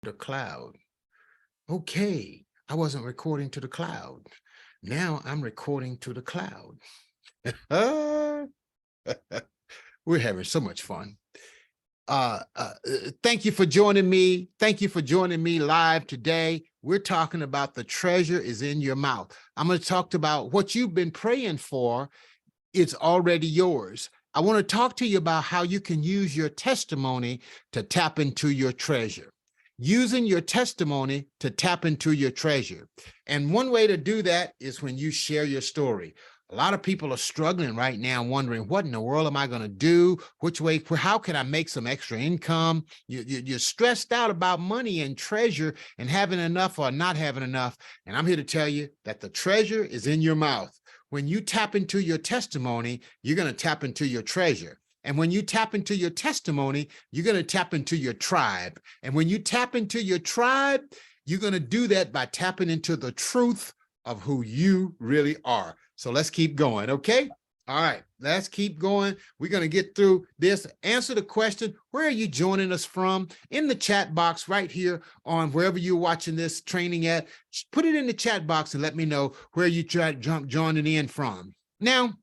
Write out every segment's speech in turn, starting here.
after cloud. Okay, I wasn't recording to the cloud. Now I'm recording to the cloud. We're having so much fun. Thank you for joining me. Thank you for joining me live today. We're talking about the treasure is in your mouth. I'm going to talk about what you've been praying for. It's already yours. I want to talk to you about how you can use your testimony to tap into your treasure. Using your testimony to tap into your treasure. And one way to do that is when you share your story. A lot of people are struggling right now, wondering, what in the world am I going to do? Which way, how can I make some extra income? You're stressed out about money and treasure and having enough or not having enough. And I'm here to tell you that the treasure is in your mouth. When you tap into your testimony, you're going to tap into your treasure. And when you tap into your testimony, you're going to tap into your tribe. And when you tap into your tribe, you're going to do that by tapping into the truth of who you really are. So let's keep going, okay? All right, let's keep going. We're going to get through this. Answer the question, where are you joining us from? In the chat box right here on wherever you're watching this training at. Put it in the chat box and let me know where you joining in from. Now,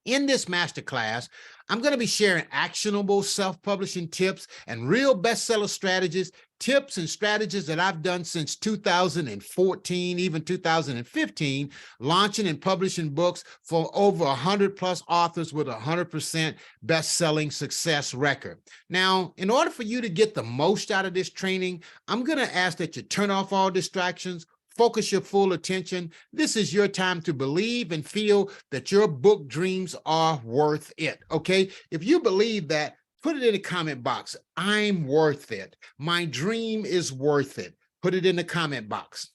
in this masterclass, I'm going to be sharing actionable self-publishing tips and real bestseller strategies, tips and strategies that I've done since 2014, even 2015, launching and publishing books for over 100 plus authors with 100% best-selling success record. Now, in order for you to get the most out of this training, I'm going to ask that you turn off all distractions, focus your full attention. This is your time to believe and feel that your book dreams are worth it, okay? If you believe that, put it in the comment box. I'm worth it. My dream is worth it. Put it in the comment box.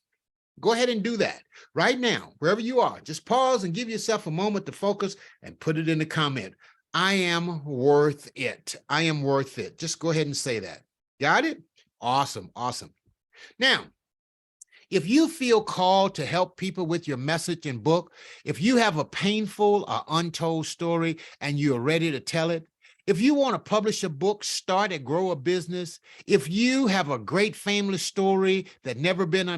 Go ahead and do that right now, wherever you are. Just pause and give yourself a moment to focus and put it in the comment. I am worth it. I am worth it. Just go ahead and say that. Got it? Awesome, awesome. Now, if you feel called to help people with your message and book, if you have a painful or untold story and you're ready to tell it, if you want to publish a book, start and grow a business, if you have a great family story that never been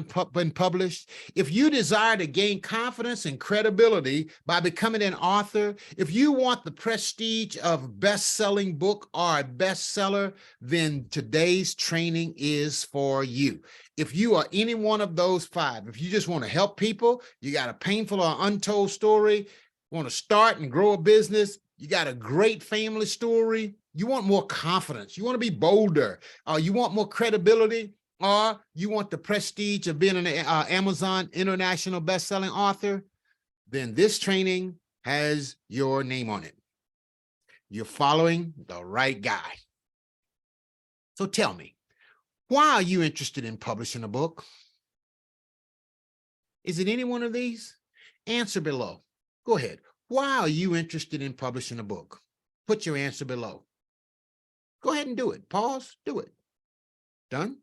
published, if you desire to gain confidence and credibility by becoming an author, if you want the prestige of best-selling book or a bestseller, then today's training is for you. If you are any one of those five, if you just want to help people, you got a painful or untold story, want to start and grow a business, you got a great family story, you want more confidence, you want to be bolder, you want more credibility, or you want the prestige of being an Amazon international best-selling author, then this training has your name on it. You're following the right guy. So tell me, why are you interested in publishing a book? Is it any one of these? Answer below. Go ahead. Why are you interested in publishing a book? Put your answer below. Go ahead and do it. Pause. Do it. Done?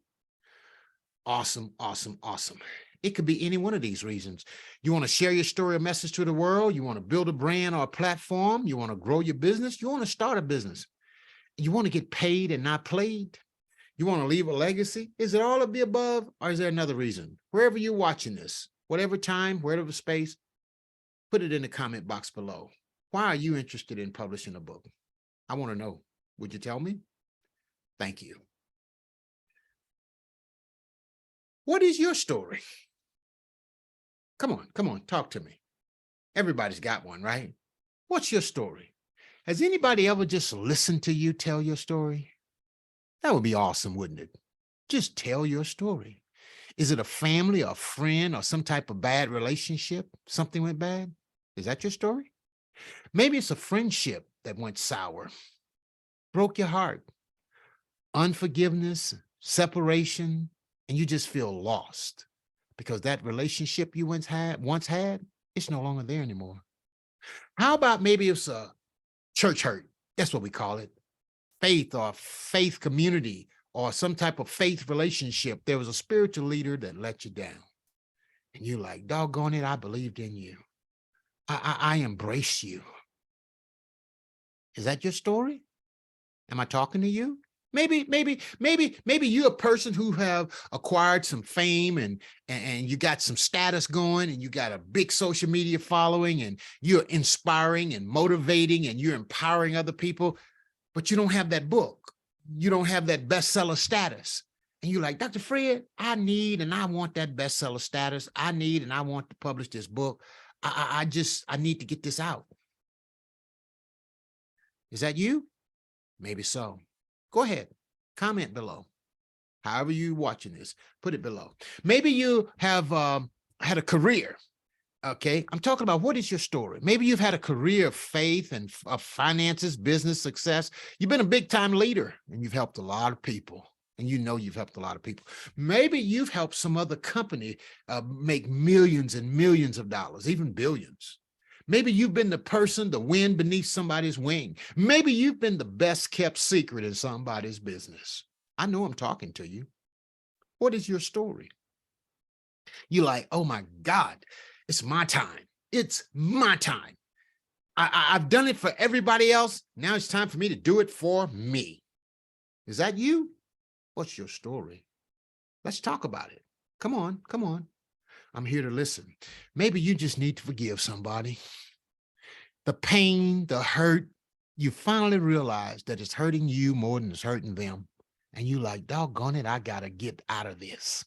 Awesome, awesome, awesome. It could be any one of these reasons. You want to share your story or message to the world. You want to build a brand or a platform. You want to grow your business. You want to start a business. You want to get paid and not played. You want to leave a legacy? Is it all of the above, or is there another reason? Wherever you're watching this, whatever time, whatever space, put it in the comment box below. Why are you interested in publishing a book? I want to know. Would you tell me? Thank you. What is your story? Come on, talk to me. Everybody's got one, right? What's your story? Has anybody ever just listened to you tell your story? That would be awesome, wouldn't it? Just tell your story. Is it a family or a friend or some type of bad relationship? Something went bad? Is that your story? Maybe it's a friendship that went sour, broke your heart, unforgiveness, separation, and you just feel lost because that relationship you once had, it's no longer there anymore. How about maybe it's a church hurt? That's what we call it. Faith or faith community or some type of faith relationship. There was a spiritual leader that let you down. And you're like, doggone it, I believed in you. I embrace you. Is that your story? Am I talking to you? Maybe you're a person who have acquired some fame and you got some status going and you got a big social media following and you're inspiring and motivating and you're empowering other people, but you don't have that book. You don't have that bestseller status. And you're like, Dr. Fred, I need and I want that bestseller status. I need and I want to publish this book. I need to get this out. Is that you? Maybe so. Go ahead, comment below. However you're watching this, put it below. Maybe you have had a career. Okay, I'm talking about what is your story? Maybe you've had a career of faith and of finances, business success. You've been a big time leader and you've helped a lot of people. And you know you've helped a lot of people. Maybe you've helped some other company make millions and millions of dollars, even billions. Maybe you've been the person, the wind beneath somebody's wing. Maybe you've been the best kept secret in somebody's business. I know I'm talking to you. What is your story? You're like, oh my God, it's my time. It's my time. I've done it for everybody else. Now it's time for me to do it for me. Is that you? What's your story? Let's talk about it. Come on, come on. I'm here to listen. Maybe you just need to forgive somebody. The pain, the hurt, you finally realize that it's hurting you more than it's hurting them. And you like, doggone it, I got to get out of this.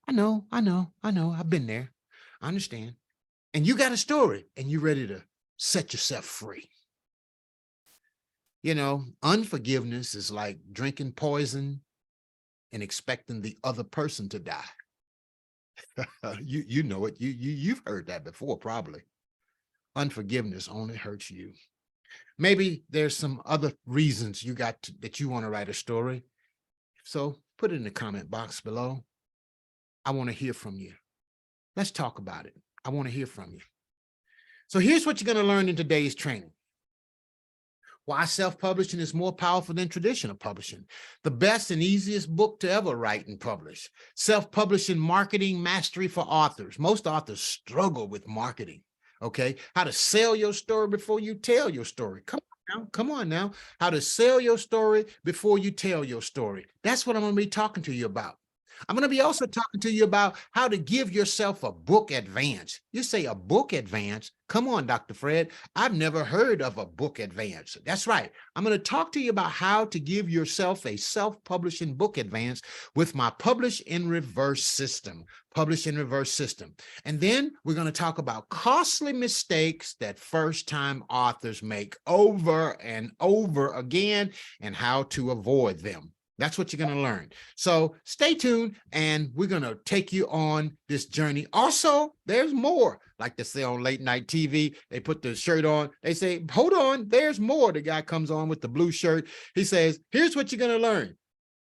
I know. I've been there. I understand. And you got a story and you're ready to set yourself free. You know, unforgiveness is like drinking poison and expecting the other person to die. You know it. You've heard that before, probably. Unforgiveness only hurts you. Maybe there's some other reasons that you want to write a story. So put it in the comment box below. I want to hear from you. Let's talk about it. I want to hear from you. So here's what you're going to learn in today's training. Why self-publishing is more powerful than traditional publishing. The best and easiest book to ever write and publish. Self-publishing marketing mastery for authors. Most authors struggle with marketing. Okay. How to sell your story before you tell your story. Come on now. How to sell your story before you tell your story. That's what I'm going to be talking to you about. I'm going to be also talking to you about how to give yourself a book advance. You say a book advance? Come on, Dr. Fred. I've never heard of a book advance. That's right. I'm going to talk to you about how to give yourself a self-publishing book advance with my Publish in Reverse system. Publish in Reverse system. And then we're going to talk about costly mistakes that first-time authors make over and over again and how to avoid them. That's what you're going to learn. So stay tuned and we're going to take you on this journey. Also, there's more. Like they say on late night TV, they put the shirt on. They say, hold on, there's more. The guy comes on with the blue shirt. He says, here's what you're going to learn.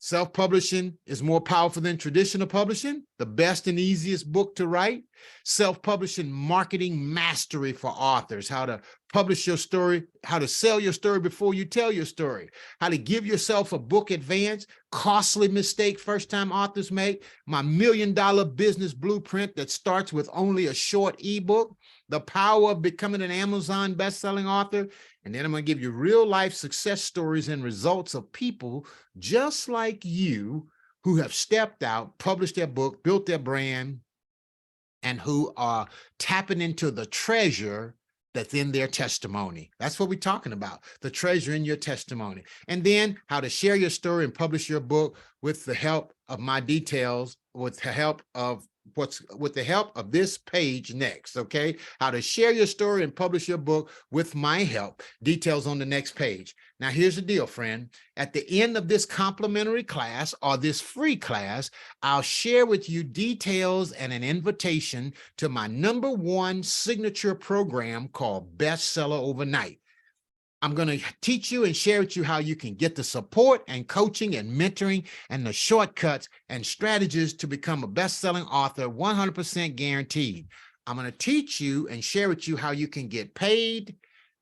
Self-publishing is more powerful than traditional publishing. The best and easiest book to write. Self-publishing marketing mastery for authors. How to publish your story. How to sell your story before you tell your story. How to give yourself a book advance. Costly mistake first-time authors make. My $1 million business blueprint that starts with only a short ebook. The power of becoming an Amazon best-selling author. And then I'm going to give you real-life success stories and results of people just like you who have stepped out, published their book, built their brand, and who are tapping into the treasure that's in their testimony. That's what we're talking about, the treasure in your testimony. And then how to share your story and publish your book with the help of my details, with the help of this page next, okay? How to share your story and publish your book with my help. Details on the next page. Now, here's the deal, friend. At the end of this complimentary class or this free class, I'll share with you details and an invitation to my #1 signature program called Bestseller Overnight. I'm going to teach you and share with you how you can get the support and coaching and mentoring and the shortcuts and strategies to become a best-selling author, 100% guaranteed. I'm going to teach you and share with you how you can get paid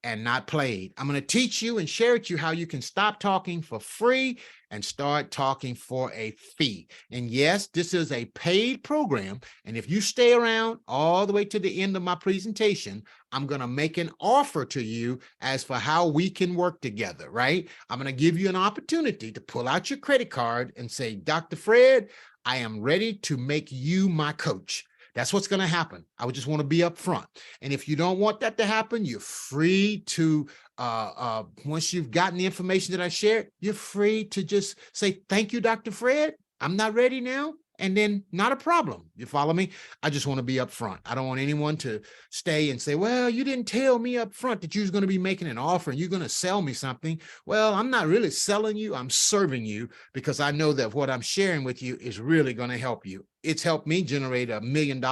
and not played. I'm going to teach you and share with you how you can stop talking for free and start talking for a fee. And yes, this is a paid program. And if you stay around all the way to the end of my presentation, I'm going to make an offer to you as for how we can work together, right? I'm going to give you an opportunity to pull out your credit card and say, Dr. Fred, I am ready to make you my coach. That's what's going to happen. I would just want to be upfront. And if you don't want that to happen, you're free to, once you've gotten the information that I shared, you're free to just say, thank you, Dr. Fred. I'm not ready now. And then not a problem. You follow me? I just want to be upfront. I don't want anyone to stay and say, well, you didn't tell me up front that you was going to be making an offer and you're going to sell me something. Well, I'm not really selling you. I'm serving you because I know that what I'm sharing with you is really going to help you. It's helped me generate $1 million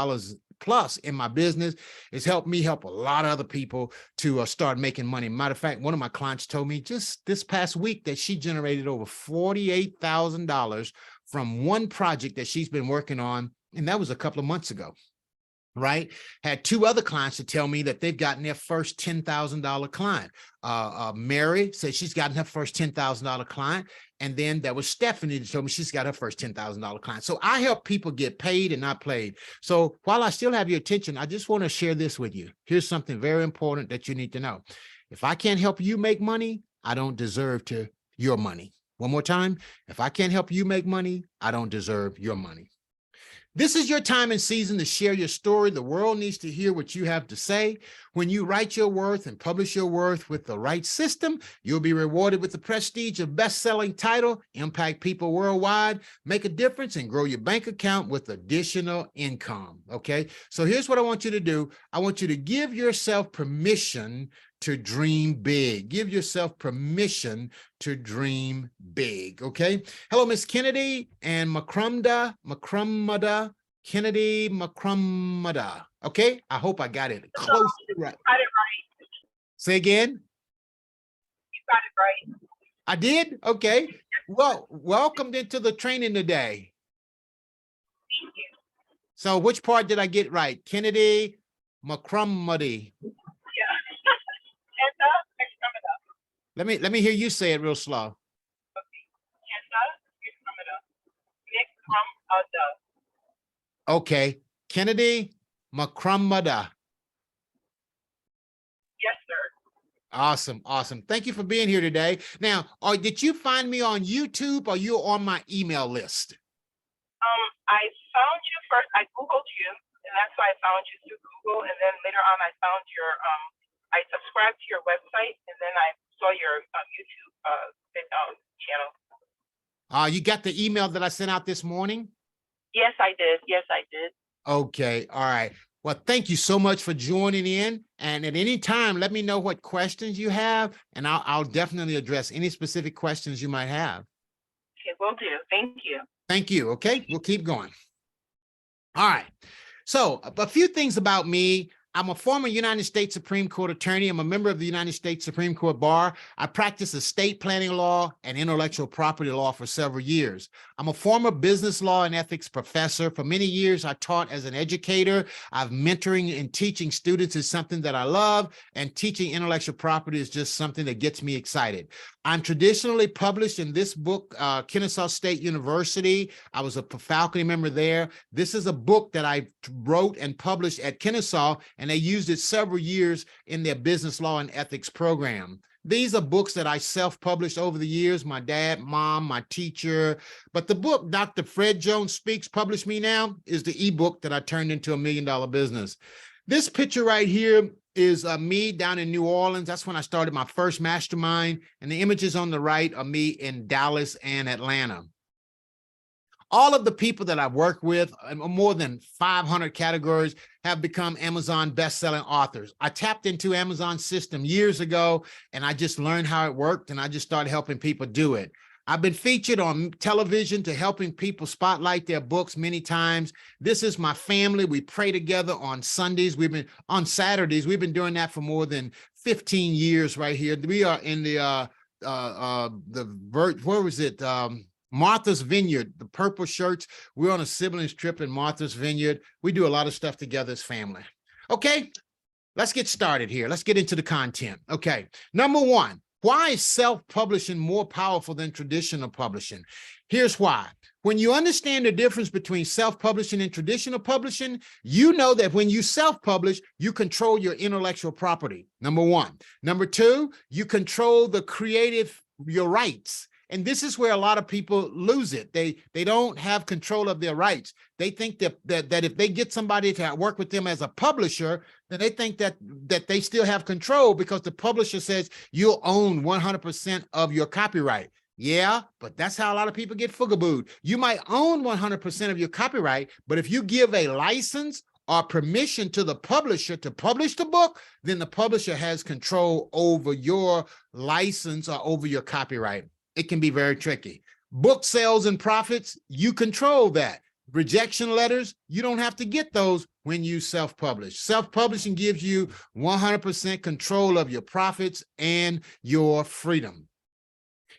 plus in my business. It's helped me help a lot of other people to start making money. Matter of fact, one of my clients told me just this past week that she generated over $48,000 from one project that she's been working on, and that was a couple of months ago, right? Had two other clients to tell me that they've gotten their first $10,000 client. Mary said she's gotten her first $10,000 client, and then there was Stephanie that told me she's got her first $10,000 client. So I help people get paid and not played. So while I still have your attention, I just want to share this with you. Here's something very important that you need to know. If I can't help you make money, I don't deserve your money. One more time, if I can't help you make money, I don't deserve your money. This is your time and season to share your story. The world needs to hear what you have to say. When you write your worth and publish your worth with the right system, you'll be rewarded with the prestige of best-selling title, impact people worldwide, make a difference, and grow your bank account with additional income, okay? So here's what I want you to do. I want you to give yourself permission to dream big. Give yourself permission to dream big, okay? Hello, Miss Kennedy and Macrumda, Kennedy Macrumda, okay? I hope I got it close to right. You got it right. Say again? You got it right. I did? Okay. Well, welcome into the training today. Thank you. So which part did I get right? Kennedy Macrumda. Let me hear you say it real slow. Okay, Kennedy Macrumda. Yes, sir. Awesome, awesome. Thank you for being here today. Now, did you find me on YouTube or you're on my email list? I found you first. I Googled you, and that's why I found you through Google. And then later on, I found your, I subscribed to your website, and then I saw your YouTube channel. You got the email that I sent out this morning? Yes, I did. Yes, I did. Okay. All right. Well, thank you so much for joining in. And at any time, let me know what questions you have, and I'll definitely address any specific questions you might have. Okay, will do. Thank you. Thank you. Okay, we'll keep going. All right. So a few things about me. I'm a former United States Supreme Court attorney. I'm a member of the United States Supreme Court Bar. I practice estate planning law and intellectual property law for several years. I'm a former business law and ethics professor. For many years, I taught as an educator. I've mentoring and teaching students is something that I love, and teaching intellectual property is just something that gets me excited. I'm traditionally published in this book, Kennesaw State University. I was a faculty member there. This is a book that I wrote and published at Kennesaw, and they used it several years in their business law and ethics program. These are books that I self-published over the years, my dad, mom, my teacher. But the book, Dr. Fred Jones Speaks, Publish Me Now, is the ebook that I turned into $1 million business. This picture right here is me down in New Orleans. That's when I started my first mastermind. And the images on the right are me in Dallas and Atlanta. All of the people that I've worked with, more than 500 categories, have become Amazon best-selling authors. I tapped into Amazon's system years ago, and I just learned how it worked, and I just started helping people do it. I've been featured on television to helping people spotlight their books many times. This is my family. We pray together on Sundays. On Saturdays. We've been doing that for more than 15 years right here. We are in the where was it? Martha's Vineyard, the purple shirts. We're on a siblings trip in Martha's Vineyard. We do a lot of stuff together as family. Okay, let's get started here. Let's get into the content. Okay. Number one, why is self-publishing more powerful than traditional publishing? Here's why. When you understand the difference between self-publishing and traditional publishing, you know that when you self-publish, you control your intellectual property, number one. Number two, you control your rights. And this is where a lot of people lose it. They don't have control of their rights. They think that if they get somebody to work with them as a publisher, then they think that they still have control because the publisher says you'll own 100% of your copyright. Yeah, but that's how a lot of people get fugabooed. You might own 100% of your copyright, but if you give a license or permission to the publisher to publish the book, then the publisher has control over your license or over your copyright. It can be very tricky. Book sales and profits, you control that. Rejection letters, you don't have to get those when you self-publish. Self-publishing gives you 100% control of your profits and your freedom.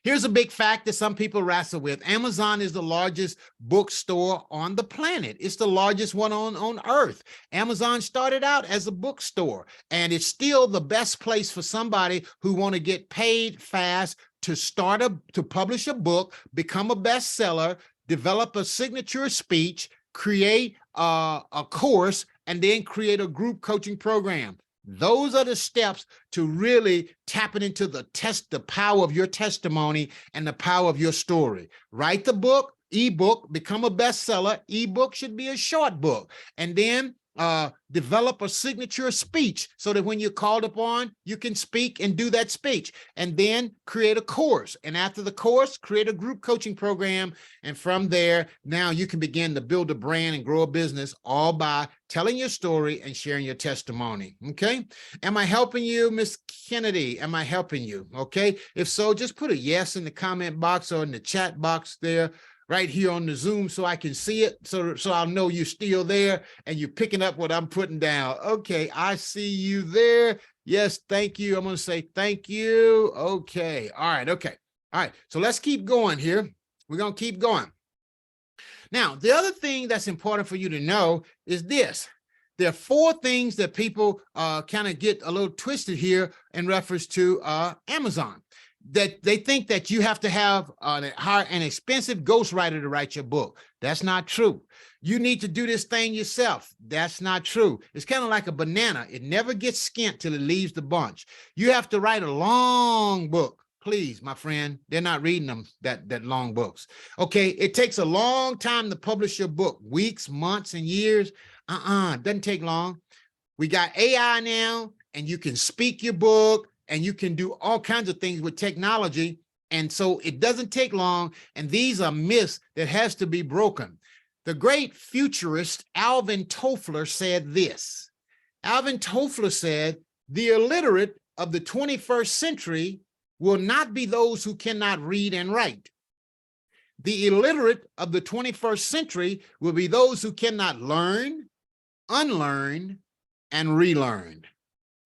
Here's a big fact that some people wrestle with. Amazon is the largest bookstore on the planet. It's the largest one on earth. Amazon started out as a bookstore, and it's still the best place for somebody who want to get paid fast to publish a book, become a bestseller, develop a signature speech, create a course, and then create a group coaching program. Those are the steps to really tapping into the power of your testimony and the power of your story. Write the book, ebook, become a bestseller. Ebook should be a short book. And then develop a signature speech so that when you're called upon, you can speak and do that speech. And then create a course. And after the course, create a group coaching program. And from there, now you can begin to build a brand and grow a business, all by telling your story and sharing your testimony. Okay. Am I helping you, Miss Kennedy? Am I helping you? Okay. If so, just put a yes in the comment box or in the chat box there, right here on the Zoom, so I can see it, so I'll know you're still there and you're picking up what I'm putting down. Okay, I see you there. Yes, thank you. I'm going to say thank you. Okay, all right, okay. All right, so let's keep going here. We're going to keep going. Now, the other thing that's important for you to know is this. There are four things that people kind of get a little twisted here in reference to Amazon. That they think that you have to have hire an expensive ghostwriter to write your book. That's not true. You need to do this thing yourself. That's not true. It's kind of like a banana. It never gets skint till it leaves the bunch. You have to write a long book. Please, my friend, they're not reading them, that long books. Okay, it takes a long time to publish your book, weeks, months, and years. It doesn't take long. We got AI now, and you can speak your book, and you can do all kinds of things with technology. And so it doesn't take long. And these are myths that has to be broken. The great futurist Alvin Toffler said this. Alvin Toffler said, the illiterate of the 21st century will not be those who cannot read and write. The illiterate of the 21st century will be those who cannot learn, unlearn, and relearn.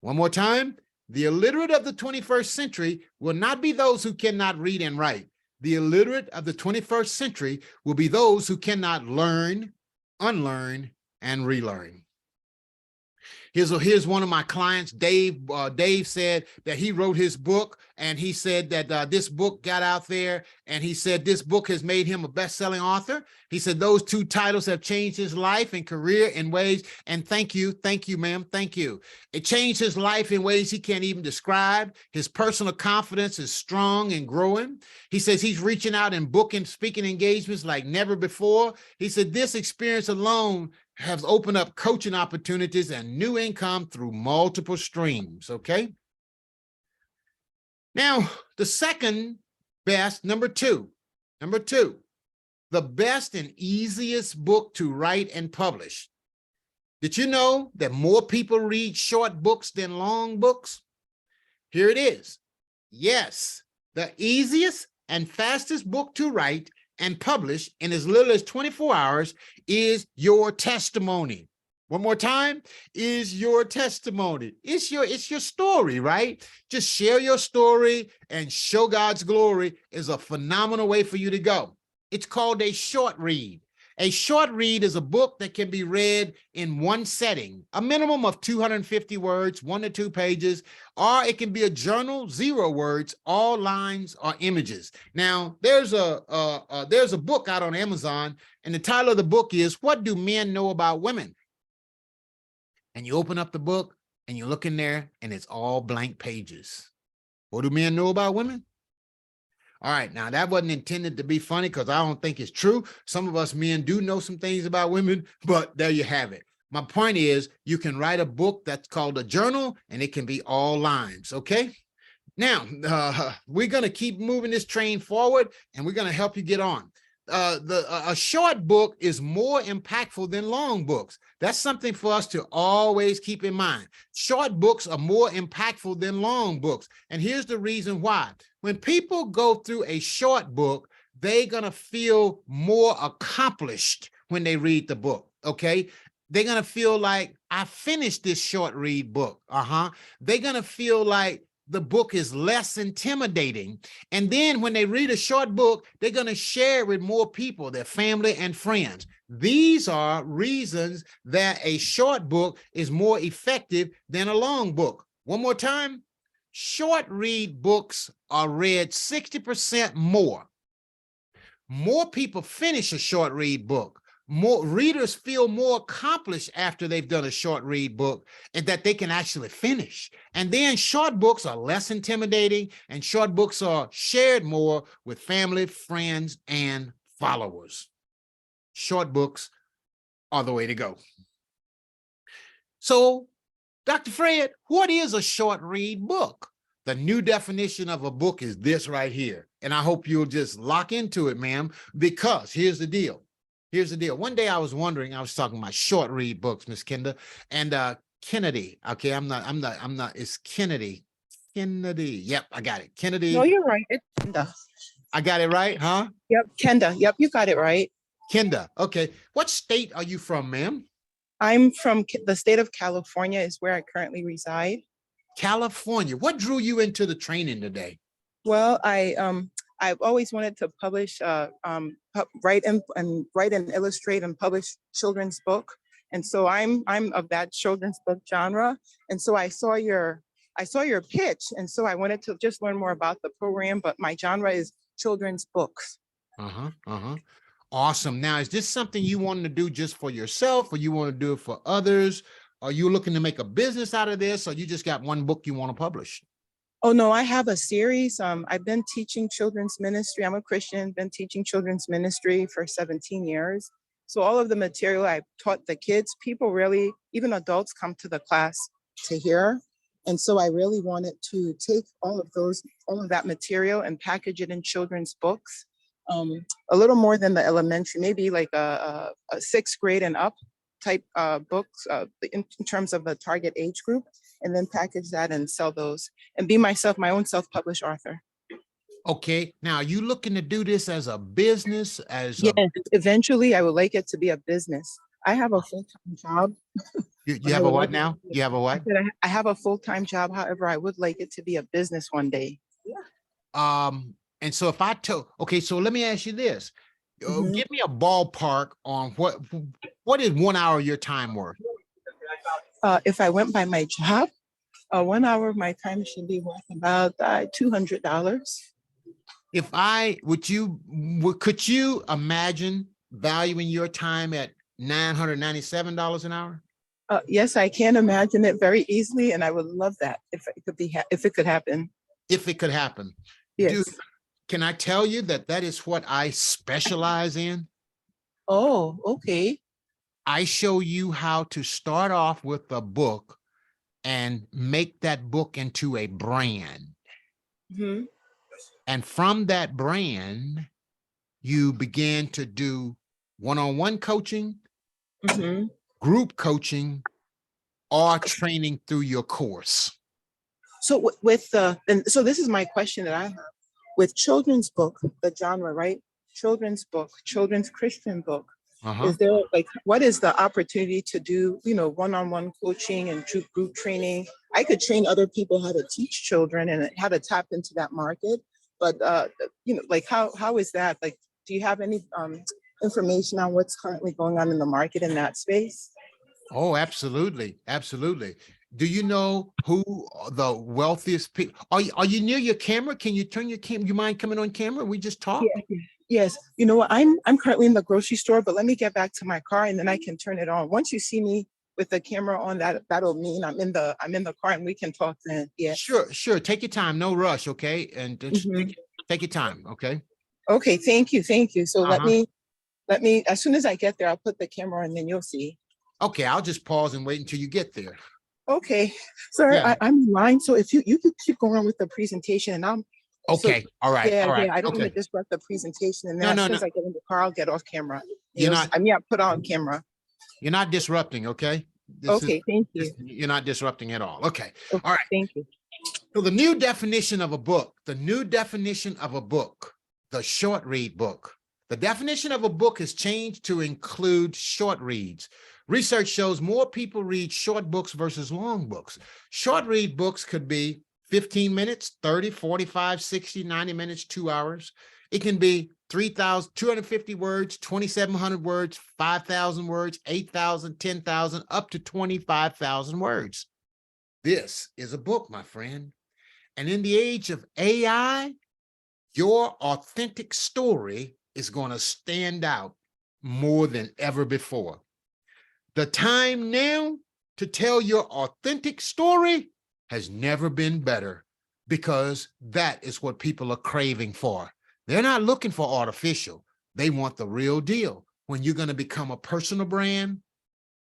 One more time. The illiterate of the 21st century will not be those who cannot read and write. The illiterate of the 21st century will be those who cannot learn, unlearn, and relearn. Here's one of my clients, Dave. Dave said that he wrote his book, and he said that this book got out there, and he said this book has made him a best-selling author. He said those two titles have changed his life and career in ways, and thank you, ma'am, thank you. It changed his life in ways he can't even describe. His personal confidence is strong and growing. He says he's reaching out and booking speaking engagements like never before. He said this experience alone has opened up coaching opportunities and new income through multiple streams, okay? Now, the second best, number two, the best and easiest book to write and publish. Did you know that more people read short books than long books? Here it is. Yes, the easiest and fastest book to write and publish in as little as 24 hours is your testimony. One more time, is your testimony. It's your story, right? Just share your story and show God's glory is a phenomenal way for you to go. It's called a short read. A short read is a book that can be read in one setting, a minimum of 250 words, 1 to 2 pages, or it can be a journal, 0 words, all lines or images. Now, there's a book out on Amazon, and the title of the book is "What Do Men Know About Women?" And you open up the book and you look in there and it's all blank pages. What do men know about women? All right, now that wasn't intended to be funny because I don't think it's true. Some of us men do know some things about women, but there you have it. My point is you can write a book that's called a journal and it can be all lines, okay? Now, we're going to keep moving this train forward and we're going to help you get on. A short book is more impactful than long books. That's something for us to always keep in mind. Short books are more impactful than long books. And here's the reason why. When people go through a short book, they're going to feel more accomplished when they read the book, okay? They're going to feel like, I finished this short read book. They're going to feel like the book is less intimidating. And then when they read a short book, they're going to share it with more people, their family and friends. These are reasons that a short book is more effective than a long book. One more time, short read books are read 60% more. More people finish a short read book. More readers feel more accomplished after they've done a short read book and that they can actually finish. And then short books are less intimidating and short books are shared more with family, friends, and followers. Short books are the way to go. So, Dr. Fred, what is a short read book? The new definition of a book is this right here. And I hope you'll just lock into it, ma'am, because here's the deal. Here's the deal. One day I was wondering, I was talking about short read books, Miss Kenda, and Kennedy. Okay, I'm not, it's Kennedy. Kennedy. Yep, I got it. Kennedy. No, you're right. It's Kenda. I got it right, huh? Yep, Kenda. Yep, you got it right. Kenda. Okay. What state are you from, ma'am? I'm from the state of California is where I currently reside. California. What drew you into the training today? Well, I've always wanted to publish, write and illustrate and publish children's book. And so I'm of that children's book genre. And so I saw your pitch. And so I wanted to just learn more about the program, but my genre is children's books. Awesome. Now, is this something you want to do just for yourself or you want to do it for others? Are you looking to make a business out of this or you just got one book you want to publish? Oh, no, I have a series. I've been teaching children's ministry. I'm a Christian, been teaching children's ministry for 17 years. So all of the material I've taught the kids, people really, even adults come to the class to hear. And so I really wanted to take all of that material and package it in children's books. A little more than the elementary, maybe like a 6th grade and up type books in terms of the target age group, and then package that and sell those and be my own self-published author. Okay. Now, are you looking to do this as a business? Eventually I would like it to be a business. I have a full-time job. You have a what now? You have a what? I have a full-time job. However, I would like it to be a business one day. And so if I told, okay, so let me ask you this. Give me a ballpark on what is 1 hour of your time worth? If I went by my job, 1 hour of my time should be worth about $200. Could you imagine valuing your time at $997 an hour? Yes, I can imagine it very easily, and I would love that if it could happen. If it could happen. Yes. Dude, can I tell you that is what I specialize in? Oh, okay. I show you how to start off with a book and make that book into a brand. And from that brand, you begin to do one-on-one coaching, group coaching, or training through your course. So so this is my question that I have. With children's book, the genre, right? Children's book, children's Christian book. Is there what is the opportunity to do, one-on-one coaching and group training? I could train other people how to teach children and how to tap into that market. But, how is that? Like, do you have any information on what's currently going on in the market in that space. Oh, absolutely. Absolutely. Do you know who the wealthiest people are you near your camera? Can you turn your camera? You mind coming on camera? We just talked. Yeah. Yes. You know what? I'm currently in the grocery store, but let me get back to my car and then I can turn it on. Once you see me with the camera on, that'll mean I'm in the car and we can talk then. Yeah. Sure. Take your time. No rush. Okay. And just Mhm. take your time. Okay. Okay. Thank you. Thank you. So Uh-huh. let me, as soon as I get there, I'll put the camera on and then you'll see. Okay. I'll just pause and wait until you get there. Okay. Sir, Yeah. I'm in line. So if you could keep going on with the presentation and Okay. All right. yeah, All right. yeah. I don't want Okay. to disrupt the presentation. And No, then as no, soon no. as I get in the car, I'll get off camera. You're not, I put on camera. you're not disrupting. Okay. Okay. Thank you. You're not disrupting at all. Okay. Okay, All right. thank you. So the new definition of a book, the short read book. The definition of a book has changed to include short reads. Research shows more people read short books versus long books. Short read books could be 15 minutes, 30, 45, 60, 90 minutes, 2 hours. It can be 3,250 words, 2,700 words, 5,000 words, 8,000, 10,000, up to 25,000 words. This is a book, my friend. And in the age of AI, your authentic story is going to stand out more than ever before. The time now to tell your authentic story has never been better, because that is what people are craving for. They're not looking for artificial. They want the real deal. When you're going to become a personal brand,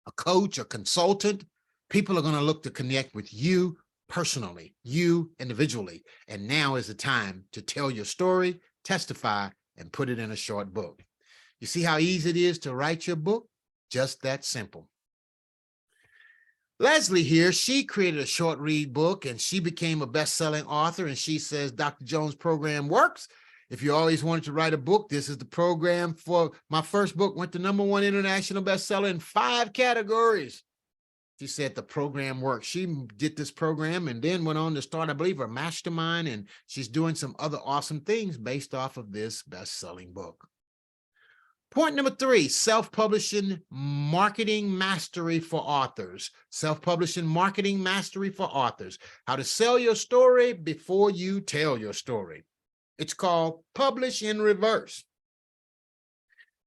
a coach, a consultant, people are going to look to connect with you personally, you individually. And now is the time to tell your story, testify, and put it in a short book. You see how easy it is to write your book? Just that simple. Leslie here, she created a short read book and she became a best-selling author. And she says, Dr. Jones' program works. If you always wanted to write a book, this is the program for my first book. Went to #1 international bestseller in 5 categories. She said the program works. She did this program and then went on to start, I believe, her mastermind, and she's doing some other awesome things based off of this best-selling book. Point number 3, self-publishing marketing mastery for authors. Self-publishing marketing mastery for authors. How to sell your story before you tell your story. It's called Publish in Reverse.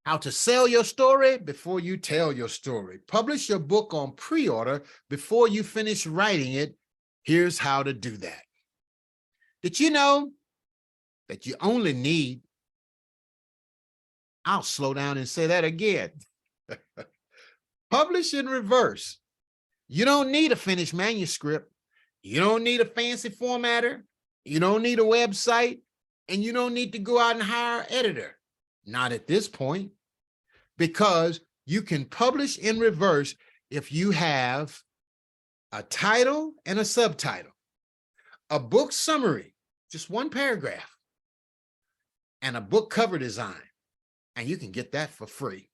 How to sell your story before you tell your story. Publish your book on pre-order before you finish writing it. Here's how to do that. Did you know that you only need, I'll slow down and say that again. Publish in reverse. You don't need a finished manuscript. You don't need a fancy formatter. You don't need a website. And you don't need to go out and hire an editor. Not at this point, because you can publish in reverse if you have a title and a subtitle, a book summary, just 1 paragraph, and a book cover design. And you can get that for free.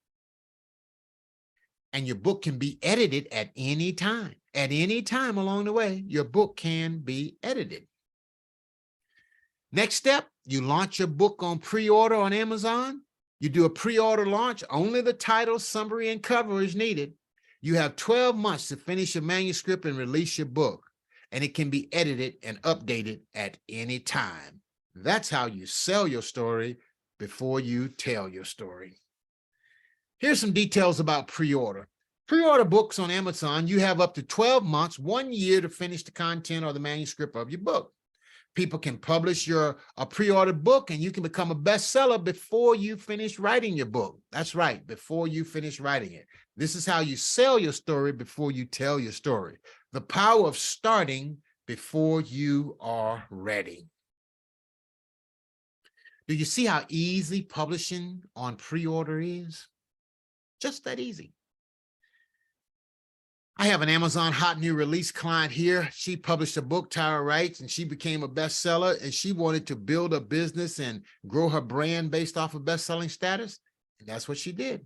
And your book can be edited at any time. At any time along the way, your book can be edited. Next step, you launch your book on pre-order on Amazon. You do a pre-order launch. Only the title, summary, and cover is needed. You have 12 months to finish your manuscript and release your book. And it can be edited and updated at any time. That's how you sell your story before you tell your story. Here's some details about pre-order. Pre-order books on Amazon, you have up to 12 months, 1 year to finish the content or the manuscript of your book. People can publish a pre-ordered book and you can become a bestseller before you finish writing your book. That's right, before you finish writing it. This is how you sell your story before you tell your story. The power of starting before you are ready. Do you see how easy publishing on pre-order is? Just that easy. I have an Amazon hot new release client here. She published a book, Tyra writes, and she became a bestseller, and she wanted to build a business and grow her brand based off of best-selling status. And that's what she did.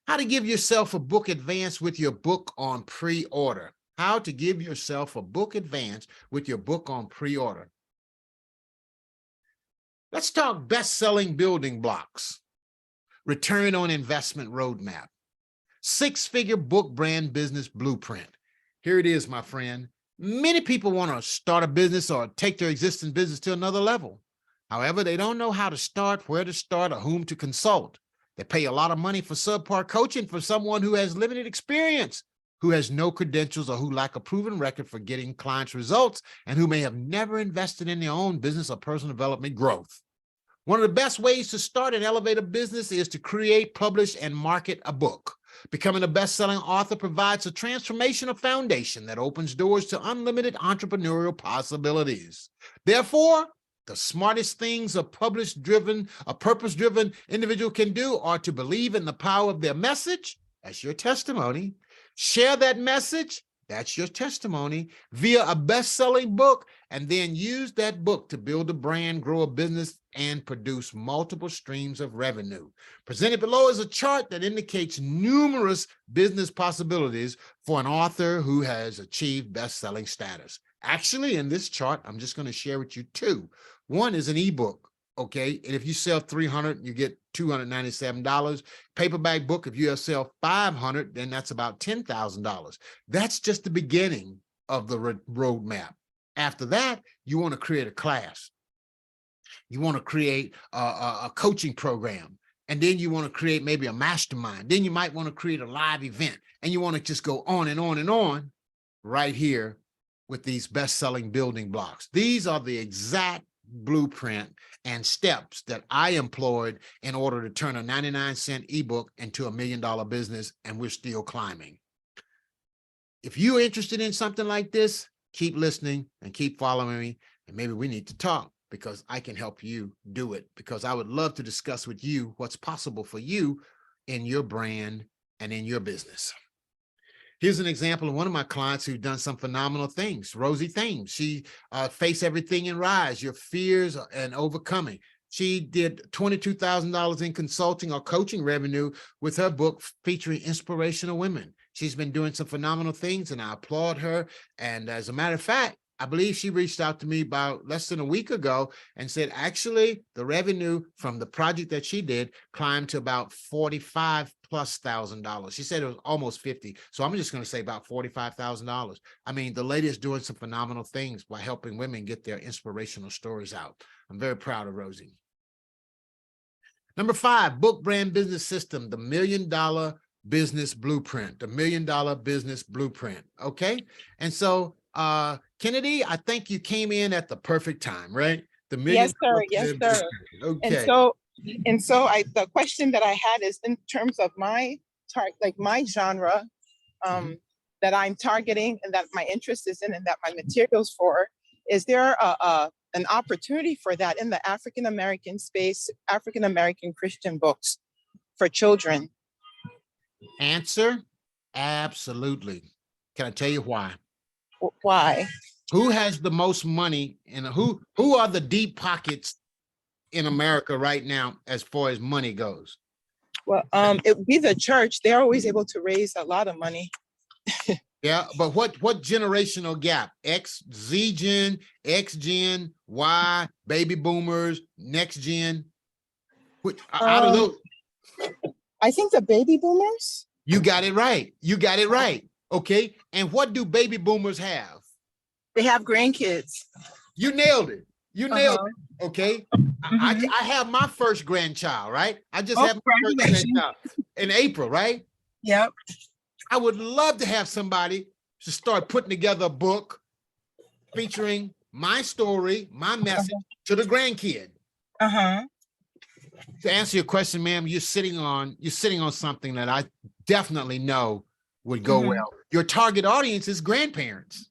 How to give yourself a book advance with your book on pre-order. How to give yourself a book advance with your book on pre-order. Let's talk best-selling building blocks. return on investment roadmap, six-figure book brand business blueprint. Here it is, my friend. Many people want to start a business or take their existing business to another level. However, they don't know how to start, where to start, or whom to consult. They pay a lot of money for subpar coaching for someone who has limited experience, who has no credentials, or who lack a proven record for getting clients results, and who may have never invested in their own business or personal development growth. One of the best ways to start and elevate a business is to create, publish, and market a book. Becoming a best-selling author provides a transformational foundation that opens doors to unlimited entrepreneurial possibilities. Therefore, the smartest things a purpose-driven individual can do are to believe in the power of their message, that's your testimony, share that message, that's your testimony, via a best-selling book, and then use that book to build a brand, grow a business, and produce multiple streams of revenue. Presented below is a chart that indicates numerous business possibilities for an author who has achieved best-selling status. Actually, in this chart, I'm just going to share with you two. One is an ebook, okay? And if you sell 300, you get $297. Paperback book, if you sell 500, then that's about $10,000. That's just the beginning of the roadmap. After that, you want to create a class. You want to create a coaching program. And then you want to create maybe a mastermind. Then you might want to create a live event. And you want to just go on and on and on right here with these best-selling building blocks. These are the exact blueprint and steps that I employed in order to turn a 99-cent ebook into $1 million business, and we're still climbing. If you're interested in something like this, keep listening and keep following me, and maybe we need to talk because I can help you do it, because I would love to discuss with you what's possible for you in your brand and in your business. Here's an example of one of my clients who's done some phenomenal things. Rosie Thames. She Face Everything and Rise, Your Fears and Overcoming. She did $22,000 in consulting or coaching revenue with her book featuring inspirational women. She's been doing some phenomenal things, and I applaud her. And as a matter of fact, I believe she reached out to me about less than a week ago and said, actually, the revenue from the project that she did climbed to about $45,000+. She said it was almost 50. So I'm just going to say about $45,000. I mean, the lady is doing some phenomenal things by helping women get their inspirational stories out. I'm very proud of Rosie. Number 5, book brand business system, the $1 million business blueprint, the $1 million business blueprint. Okay. And so, Kennedy, I think you came in at the perfect time, right? The $1 million. Yes, sir. Yes, sir. Okay. And so the question that I had is in terms of my my genre that I'm targeting and that my interest is in and that my materials for, is there an opportunity for that in the African-American space, African-American Christian books for children? Answer, absolutely. Can I tell you why? Why? Who has the most money and who are the deep pockets in America right now as far as money goes? Well, it would be the church. They're always able to raise a lot of money. Yeah, but what generational gap? X, Z gen, X gen, Y, baby boomers, next gen? Out of those, I think the baby boomers. you got it right. You got it right. Okay. And what do baby boomers have? They have grandkids. You nailed it. You nailed it. Okay. Mm-hmm. I have my first grandchild, right? I just have my first grandchild in April, right? Yep. I would love to have somebody to start putting together a book featuring my story, my message to the grandkid. To answer your question, ma'am, you're sitting on something that I definitely know would go well. Your target audience is grandparents.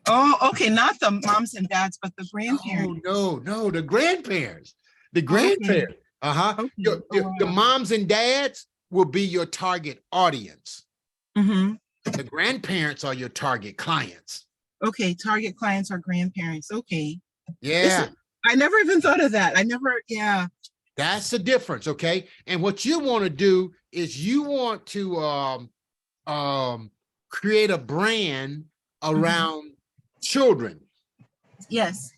Oh, okay. Not the moms and dads, but the grandparents. No, the grandparents. The grandparents. Okay. The moms and dads will be your target audience. The grandparents are your target clients. Okay, target clients are grandparents. Okay. Yeah. I never even thought of that. Yeah. That's the difference, okay? And what you want to do is you want to create a brand around children. Yes.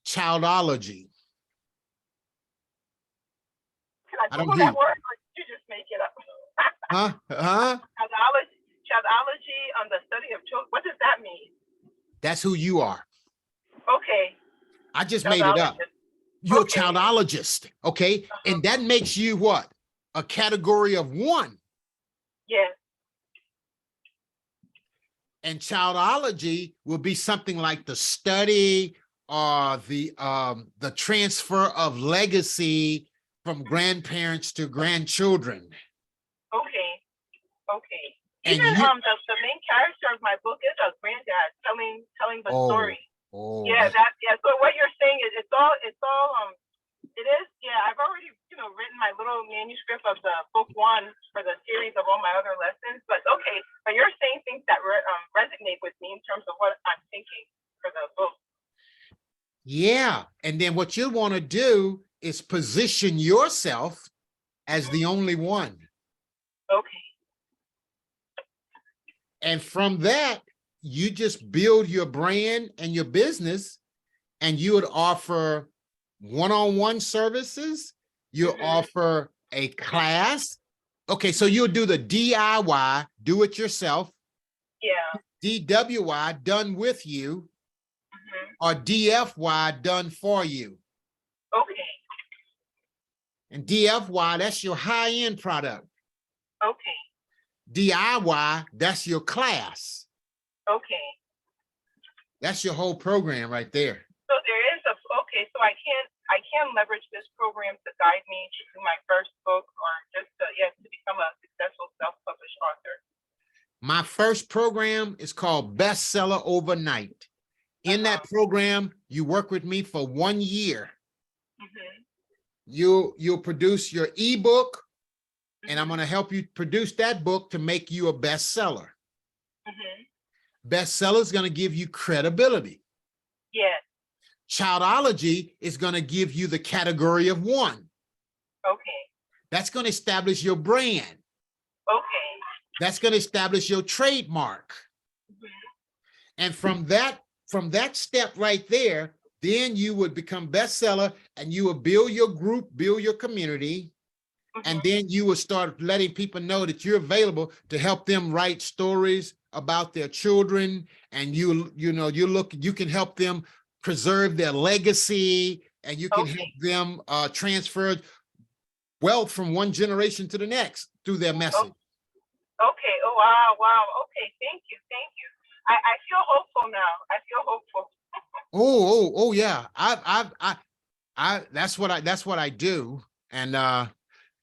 Childology. Can I don't Google hear that you. word, or did you just make it up? Huh? Huh? Childology, the study of children. What does that mean? That's who you are. Okay, I just made it up. childologist. You're a Okay. childologist, okay? And that makes you what? A category of one. Yes. And childology will be something like the study or the transfer of legacy from grandparents to grandchildren. Okay. Okay. And Even you, the main character of my book is a granddad telling the story. That's So what you're saying is it is, I've already, written my little manuscript of the book one for the series of all my other lessons, but you're saying things that resonate with me in terms of what I'm thinking for the book. yeah. And then what you want to do is position yourself as the only one. Okay. And from that, you just build your brand and your business, and you would offer one-on-one services. You'll offer a class. Okay, so you'll do the DIY, do it yourself. Yeah. DWY, done with you, or DFY, done for you. Okay. And DFY, that's your high-end product. Okay. DIY, that's your class. Okay. That's your whole program right there. So there is so I can leverage this program to guide me to do my first book, or just to become a successful self-published author. My first program is called Bestseller Overnight. In that program, you work with me for 1 year. You'll produce your ebook, and I'm going to help you produce that book to make you a bestseller. Bestseller is going to give you credibility. Yes. Childology is going to give you the category of one. Okay. That's going to establish your brand. Okay. That's going to establish your trademark. And from that step right there, then you would become bestseller, and you will build your group, build your community. And then you will start letting people know that you're available to help them write stories about their children. And you can help them preserve their legacy, and you can help them transfer wealth from one generation to the next through their message. Okay. Oh, wow. Okay. Thank you. I feel hopeful now. I feel hopeful. Oh, yeah. That's what I do. And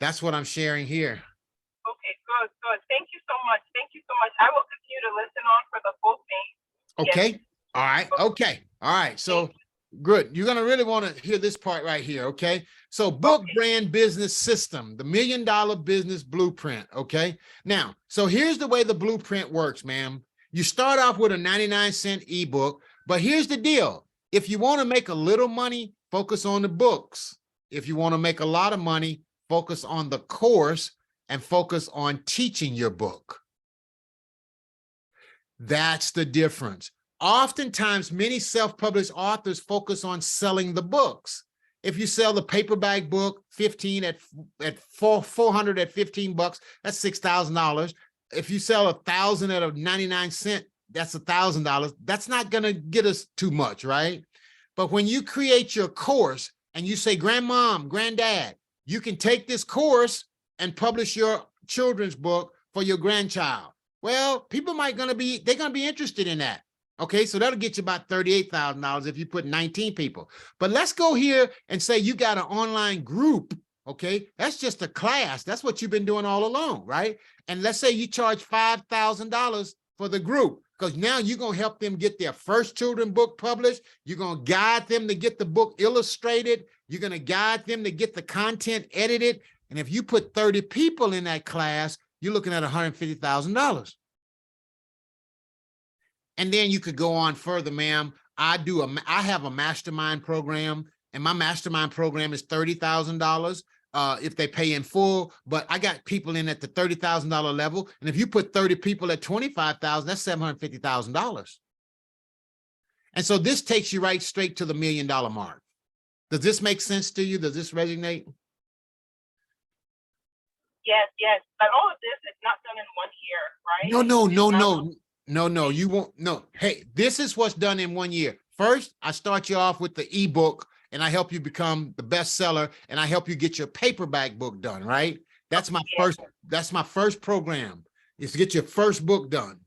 that's what I'm sharing here. Okay, good. Thank you so much. I will continue to listen on for the full thing. Okay. Yes. All right. Okay. All right. So good. You're going to really want to hear this part right here. Okay. So book brand business system, the $1 Million Business Blueprint. Okay. Now, so here's the way the blueprint works, ma'am. You start off with a 99-cent ebook, but here's the deal. If you want to make a little money, focus on the books. If you want to make a lot of money, focus on the course and focus on teaching your book. That's the difference. Oftentimes, many self-published authors focus on selling the books. If you sell the paperback book, 15 at 400 at $15, that's $6,000. If you sell 1,000 at a 99-cent, that's $1,000. That's not going to get us too much, right? But when you create your course and you say, grandmom, granddad, you can take this course and publish your children's book for your grandchild. Well, people they're going to be interested in that. Okay, so that'll get you about $38,000 if you put 19 people. But let's go here and say you got an online group. Okay, that's just a class. That's what you've been doing all along, right? And let's say you charge $5,000 for the group, because now you're going to help them get their first children's book published. You're going to guide them to get the book illustrated. You're going to guide them to get the content edited. And if you put 30 people in that class, you're looking at $150,000. And then you could go on further, ma'am. I have a mastermind program, and my mastermind program is $30,000 if they pay in full. But I got people in at the $30,000 level. And if you put 30 people at $25,000, that's $750,000. And so this takes you right straight to the $1 million mark. Does this make sense to you? Does this resonate? Yes, yes. But all of this is not done in 1 year, right? No, no, It's no, not. no, no, no. You won't. No. Hey, this is what's done in 1 year. First, I start you off with the ebook and I help you become the bestseller and I help you get your paperback book done, right? That's my Yes. first program is to get your first book done.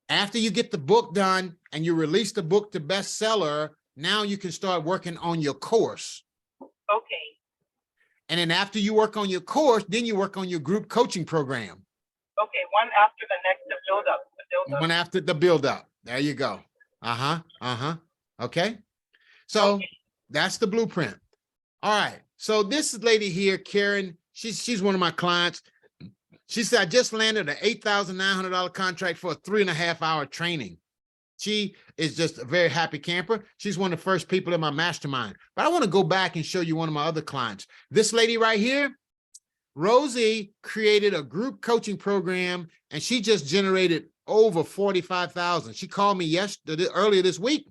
After you get the book done and you release the book to bestseller, now you can start working on your course. Okay. And then after you work on your course, then you work on your group coaching program. Okay. One after the next, the build up, the build up. One after the build up. There you go. Okay. So Okay. that's the blueprint. All right. So this lady here, Karen, she's one of my clients. She said, I just landed an $8,900 contract for a 3.5-hour training. She is just a very happy camper. She's one of the first people in my mastermind. But I want to go back and show you one of my other clients. This lady right here, Rosie, created a group coaching program and she just generated over 45,000. She called me earlier this week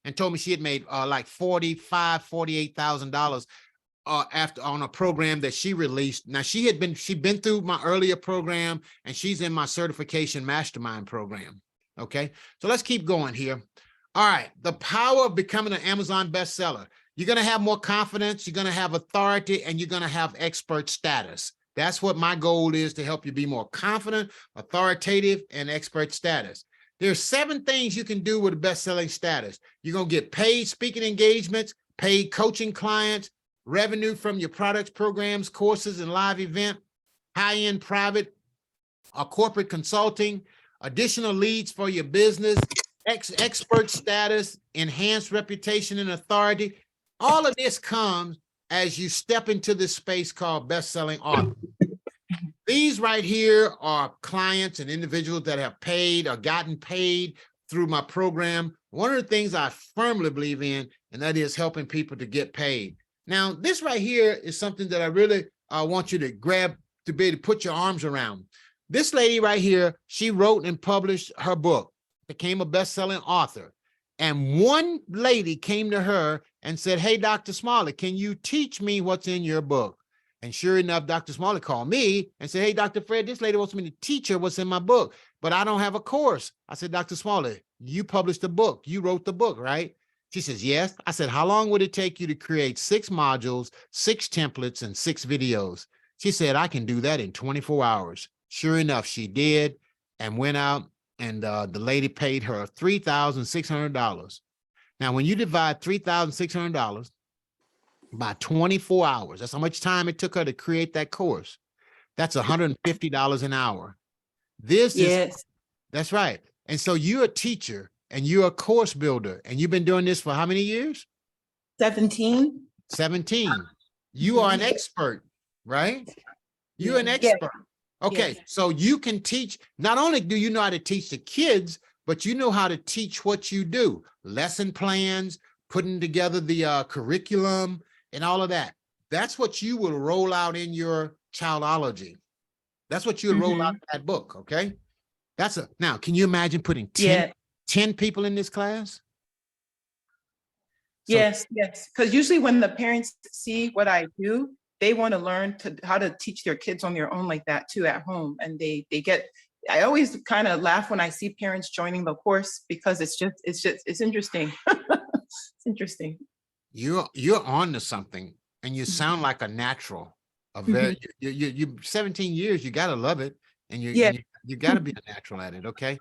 and told me she had made like $48,000 after on a program that she released. Now she'd been through my earlier program and she's in my certification mastermind program. Okay, so let's keep going here. All right, the power of becoming an Amazon bestseller. You're going to have more confidence, you're going to have authority, and you're going to have expert status. That's what my goal is, to help you be more confident, authoritative, and expert status. There's 7 things you can do with a best-selling status. You're going to get paid speaking engagements, paid coaching clients, revenue from your products, programs, courses, and live event, high-end private or corporate consulting, additional leads for your business, expert status, enhanced reputation and authority. All of this comes as you step into this space called best-selling author. These right here are clients and individuals that have paid or gotten paid through my program. One of the things I firmly believe in, and that is helping people to get paid. Now, this right here is something that I really want you to grab, to be able to put your arms around. This lady right here, she wrote and published her book, became a best-selling author. And one lady came to her and said, hey, Dr. Smalley, can you teach me what's in your book? And sure enough, Dr. Smalley called me and said, hey, Dr. Fred, this lady wants me to teach her what's in my book, but I don't have a course. I said, Dr. Smalley, you published the book. You wrote the book, right? She says, yes. I said, how long would it take you to create 6 modules, 6 templates, and 6 videos? She said, I can do that in 24 hours. Sure enough, she did, and went out, and the lady paid her $3,600. Now, when you divide $3,600 by 24 hours, that's how much time it took her to create that course. That's $150 an hour. That's right. And so you're a teacher and you're a course builder, and you've been doing this for how many years? 17. 17. You are an expert, right? You're an expert. Okay, so you can teach. Not only do you know how to teach the kids, but you know how to teach what you do. Lesson plans, putting together the curriculum and all of that. That's what you will roll out in your childology. That's what you roll out in that book, okay? Now, can you imagine putting 10 people in this class? So, yes, because usually when the parents see what I do, they want to learn how to teach their kids on their own like that too at home. And they get, I always kind of laugh when I see parents joining the course, because it's interesting. It's interesting. You're on to something, and you sound like a natural. You 17 years, you gotta love it, and you gotta be a natural at it. Okay.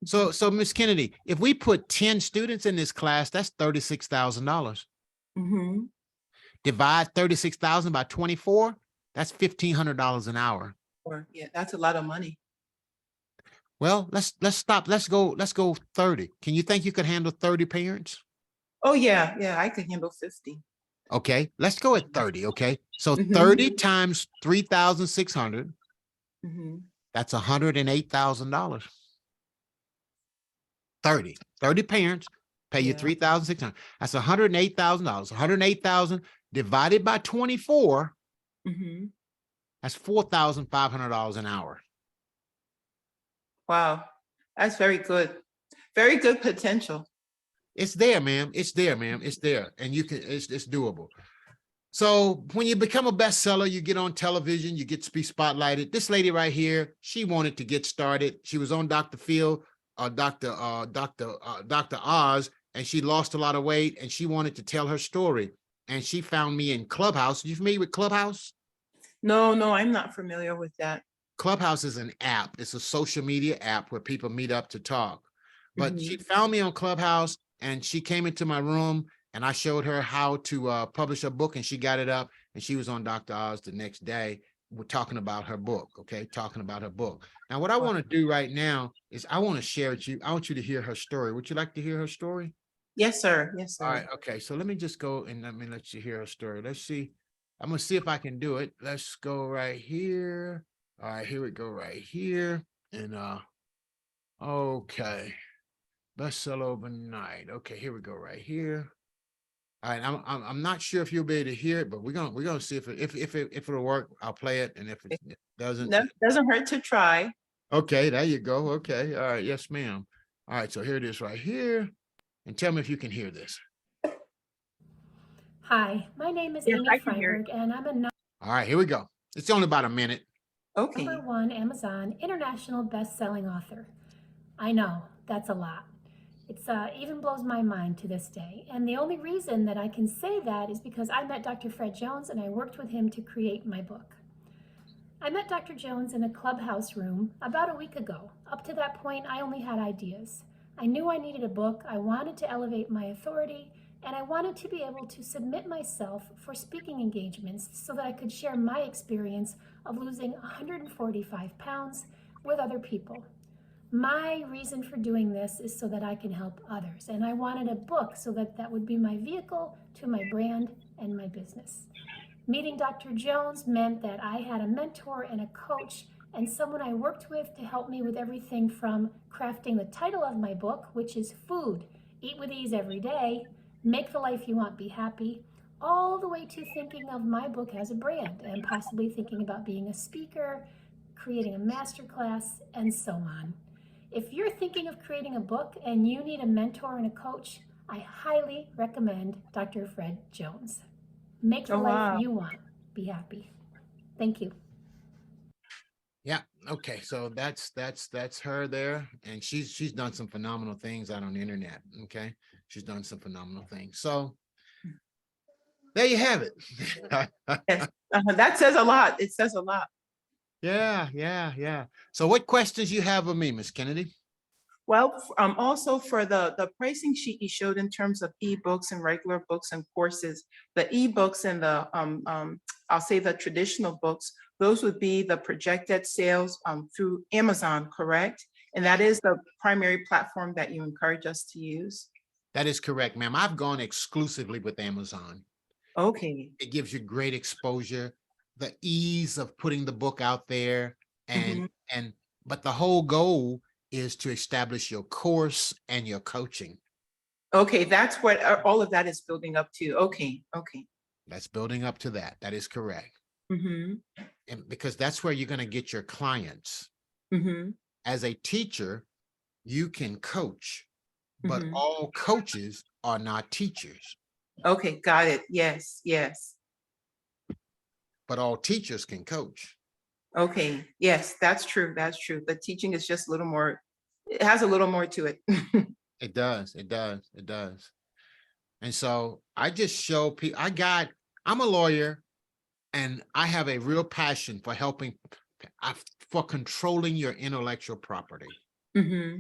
So Miss Kennedy, if we put 10 students in this class, that's $36,000. Divide 36,000 by 24, that's $1,500 an hour. Yeah, that's a lot of money. Well, let's stop. Let's go 30. Can you think you could handle 30 parents? Oh yeah, I could handle 50. Okay, let's go at 30. Okay, so 30 times 3,600. That's $108,000. 30 parents pay you 3,600. That's $108,000. 108,000 divided by 24. That's $4,500 an hour. Wow, that's very good. Very good potential. It's there, ma'am. It's there, ma'am. It's there, and you can. It's doable. So when you become a bestseller, you get on television, you get to be spotlighted. This lady right here, she wanted to get started. She was on Dr. Phil, Dr. Oz, and she lost a lot of weight, and she wanted to tell her story. And she found me in Clubhouse. You familiar with Clubhouse? No, no, I'm not familiar with that. Clubhouse is an app. It's a social media app where people meet up to talk. But she Mhm. found me on Clubhouse, and she came into my room, and I showed her how to publish a book, and she got it up, and she was on Dr. Oz the next day. We're talking about her book, okay? Talking about her book. Now, what I want to do right now is I want to share with you. I want you to hear her story. Would you like to hear her story? Yes, sir. Yes, All right, sir. okay. So let me just go and let you hear her story. Let's see. I'm gonna see if I can do it. Let's go right here. All right, here we go right here. And okay. Bestseller overnight. Okay, here we go right here. All right, I'm not sure if you'll be able to hear it, but we're gonna see if it'll work. I'll play it, and if it doesn't, No, doesn't hurt to try. okay, there you go. Okay, all right, yes, ma'am. All right, so here it is right here, and tell me if you can hear this. Hi, my name is Yes, Amy I can hear it. Freiberg, and I'm a All right, here we go. It's only about a minute. Okay. number one Amazon international best-selling author. I know, that's a lot. It's even blows my mind to this day. And the only reason that I can say that is because I met Dr. Fred Jones and I worked with him to create my book. I met Dr. Jones in a clubhouse room about a week ago. Up to that point, I only had ideas. I knew I needed a book, I wanted to elevate my authority, and I wanted to be able to submit myself for speaking engagements so that I could share my experience of losing 145 pounds with other people. My reason for doing this is so that I can help others, and I wanted a book so that that would be my vehicle to my brand and my business. Meeting Dr. Jones meant that I had a mentor and a coach and someone I worked with to help me with everything from crafting the title of my book, which is Food, Eat with Ease Every Day, Make the Life You Want, Be Happy, all the way to thinking of my book as a brand and possibly thinking about being a speaker, creating a masterclass, and so on. If you're thinking of creating a book and you need a mentor and a coach, I highly recommend Dr. Fred Jones. Make the Oh, life wow. you want. Be happy. Thank you. Yeah. Okay. So that's her there, and she's done some phenomenal things out on the internet. Okay, she's done some phenomenal things. So there you have it. Yes. That says a lot. It says a lot. Yeah. So what questions you have of me, Miss Kennedy? Well, also for the pricing sheet you showed in terms of ebooks and regular books and courses, the ebooks and the I'll say the traditional books, those would be the projected sales through Amazon, correct? And that is the primary platform that you encourage us to use. That is correct, ma'am. I've gone exclusively with Amazon. Okay. It gives you great exposure, the ease of putting the book out there, and but the whole goal is to establish your course and your coaching. Okay, that's what all of that is building up to. Okay. That's building up to that. That is correct. Mm-hmm. And because that's where you're going to get your clients. Mm-hmm. As a teacher, you can coach, but Mm-hmm. all coaches are not teachers. Okay, got it. Yes. But all teachers can coach. Okay, yes, that's true. That's true. But teaching is just a little more, it has a little more to it. It does. And so I just show people, I'm a lawyer, and I have a real passion for helping, for controlling your intellectual property. Mm-hmm.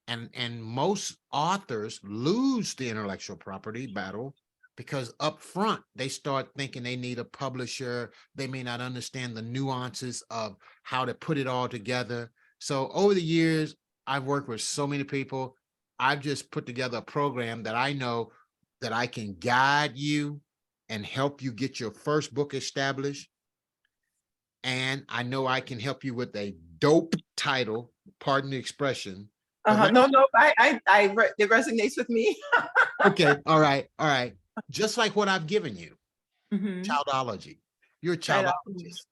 And most authors lose the intellectual property battle because up front they start thinking they need a publisher. They may not understand the nuances of how to put it all together. So over the years, I've worked with so many people. I've just put together a program that I know that I can guide you and help you get your first book established. And I know I can help you with a dope title, pardon the expression. No, it resonates with me. Okay, all right. Just like what I've given you, Mm-hmm. childology. You're a childologist.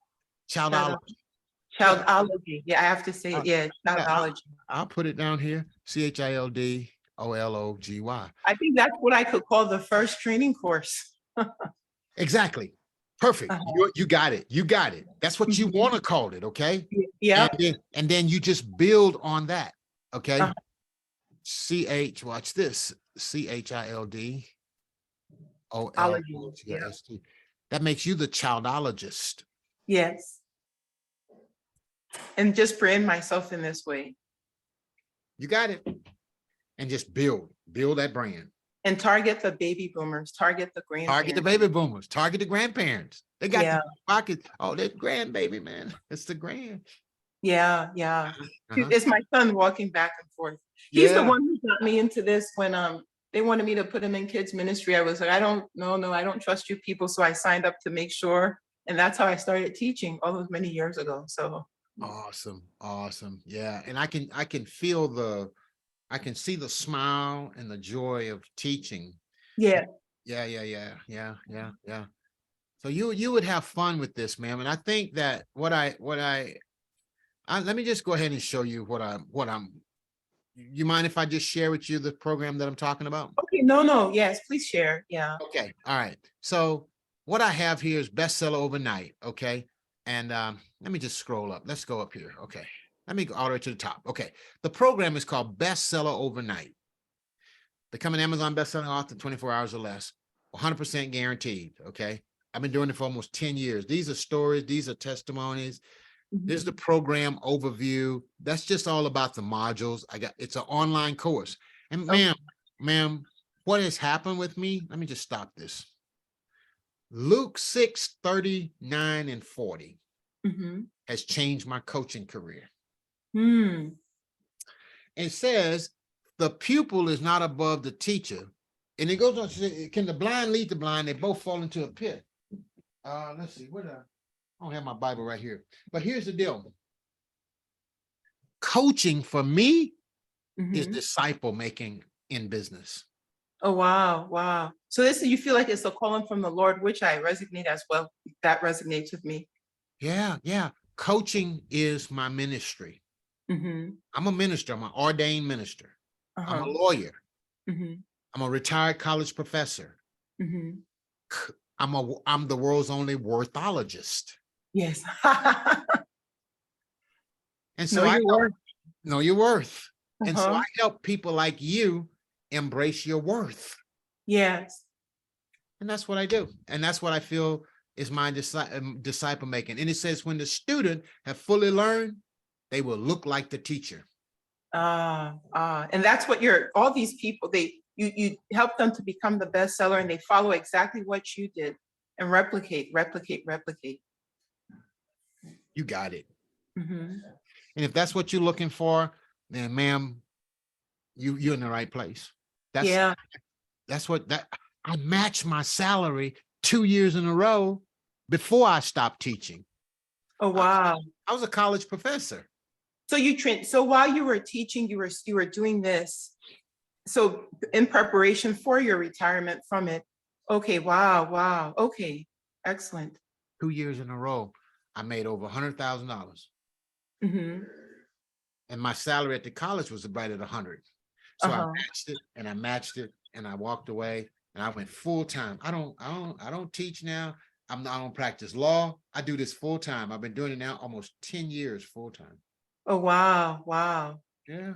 Childology. Childology. Yeah, I have to say it. Yeah, childology. I'll put it down here. CHILDOLOGY. I think that's what I could call the first training course. Exactly. Perfect. Uh-huh. You got it. You got it. That's what you Mhm. want to call it. Okay. Yeah. And then you just build on that. Okay. Uh-huh. Watch this. CHILD Allergy. Yeah. OLGST. That makes you the childologist. Yes. And just brand myself in this way You got it. And just build that brand. and target the baby boomers, target the Target the grandparents. baby boomers, target the grandparents. They got Yeah. the pocket. Oh, that grandbaby, man. It's the grand. Yeah. Yeah. Uh-huh. It's my son walking back and forth. He's the Yeah. one who got me into this when they wanted me to put him in kids ministry. I was like, I don't no, I don't trust you people. So I signed up to make sure. And that's how I started teaching all those many years ago. So Awesome. Awesome. Yeah. And I can I can see the smile and the joy of teaching. yeah. Yeah. So you would have fun with this, ma'am. And I think that let me just go ahead and show you what I'm. You mind if I just share with you the program that I'm talking about? Okay, no, yes, please share. Yeah. Okay. All right. So what I have here is bestseller overnight. Okay. And let me just scroll up. Let's go up here. Okay. Let me go all the way to the top. Okay. The program is called Bestseller Overnight. Become an Amazon bestselling author in 24 hours or less, 100% guaranteed. Okay. I've been doing it for almost 10 years. These are stories. These are testimonies. This is the program overview. That's just all about the modules. It's an online course. And ma'am, what has happened with me? Let me just stop this. Luke 6:39 and 40 has changed my coaching career. It says the pupil is not above the teacher. And it goes on to say, can the blind lead the blind? They both fall into a pit. Let's see, I don't have my Bible right here, but here's the deal. Coaching for me is disciple making in business. Oh, wow. So you feel like it's a calling from the Lord, which I resonate as well. That resonates with me. Yeah. Coaching is my ministry. I'm a minister. I'm an ordained minister. I'm a lawyer. I'm a retired college professor. I'm the world's only worthologist. Yes. And so know your worth. And so I Uh-huh. help people like you embrace your worth. Yes. And that's what I do. And that's what I feel is my disciple making. And it says, when the student have fully learned, they will look like the teacher. And that's what all these people, you help them to become the bestseller, and they follow exactly what you did and replicate. You got it. And if that's what you're looking for, then ma'am, you're in the right place. That's what I matched my salary 2 years in a row before I stopped teaching. Oh, wow. I was a college professor. So so while you were teaching, you were doing this. So in preparation for your retirement from it. Okay. Wow. Okay. Excellent. 2 years in a row, I made over $100,000. And my salary at the college was right at 100. So I matched it and I walked away and I went full time. I don't teach now. I don't practice law. I do this full time. I've been doing it now almost 10 years full time. Oh, wow. Yeah.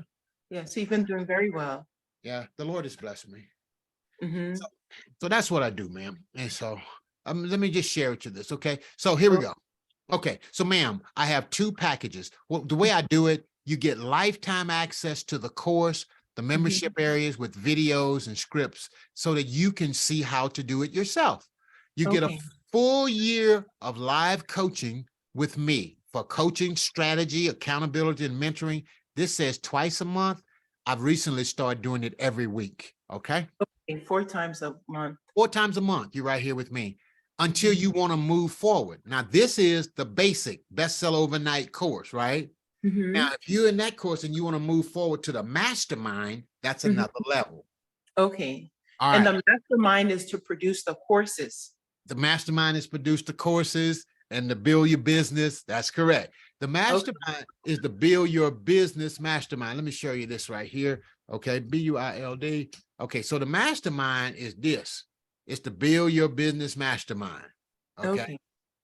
So you've been doing very well. Yeah, the Lord has blessed me. So that's what I do, ma'am. And so let me just share with you this, okay? So here we go. Okay, so ma'am, I have 2 packages. Well, the way I do it, you get lifetime access to the course, the membership areas with videos and scripts so that you can see how to do it yourself. You get a full year of live coaching with me for coaching, strategy, accountability, and mentoring. This says twice a month. I've recently started doing it every week. Okay. 4 times a month. 4 times a month. You're right here with me until you want to move forward. Now, this is the basic bestseller overnight course, right? Now, if you're in that course and you want to move forward to the mastermind, that's another level. Okay. All and right. the mastermind is to produce the courses. The mastermind is produce the courses and to build your business. That's correct. The mastermind is the build your business mastermind. Let me show you this right here. Okay. BUILD. Okay. So the mastermind is this. is to build your business mastermind. Okay. Okay.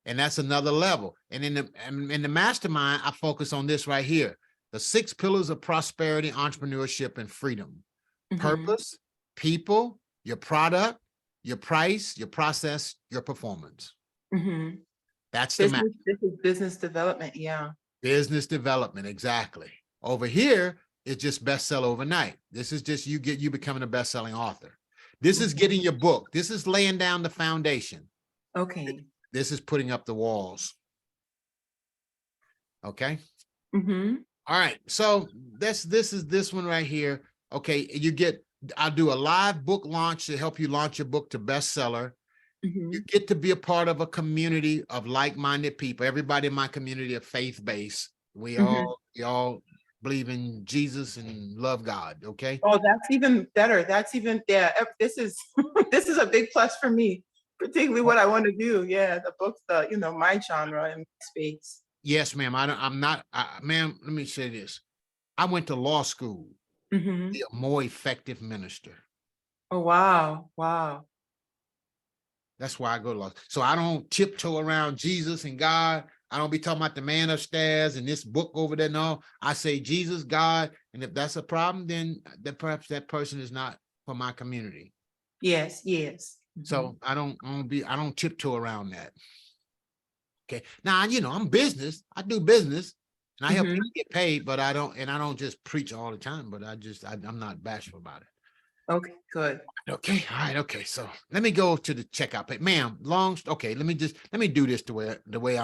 And that's another level. And in the mastermind, I focus on this right here. The 6 pillars of prosperity, entrepreneurship, and freedom. Mhm. Purpose, people, your product, your price, your process, your performance. Mhm. That's the map. This is business development. Yeah. Business development, exactly. Over here, it's just bestseller overnight. This is just you becoming a best-selling author. This is Mhm. getting your book. This is laying down the foundation. Okay. This is putting up the walls. Okay. Mhm. All right. So this is this one right here. Okay. I'll do a live book launch to help you launch your book to bestseller. You Mhm. get to be a part of a community of like-minded people. Everybody in my community are faith-based. We Mhm. all believe in Jesus and love God. Okay. Oh, that's even better. That's even, yeah, this is this is a big plus for me, particularly what I want to do. Yeah, the books, my genre and space. Yes, ma'am. I'm not, ma'am, let me say this. I went to law school to Mhm. be a more effective minister. Oh, wow. Wow. That's why I go to law. So I don't tiptoe around Jesus and God. I don't be talking about the man upstairs and this book over there. No, I say Jesus, God. And if that's a problem, then perhaps that person is not for my community. Yes, yes. So I don't tiptoe around that. Okay. Now, I'm business. I do business and I help Mhm. people get paid, but I don't just preach all the time, but I'm not bashful about it. Okay, good. Okay, all right, okay. So let me go to the checkout page. Ma'am, okay, let me do this the way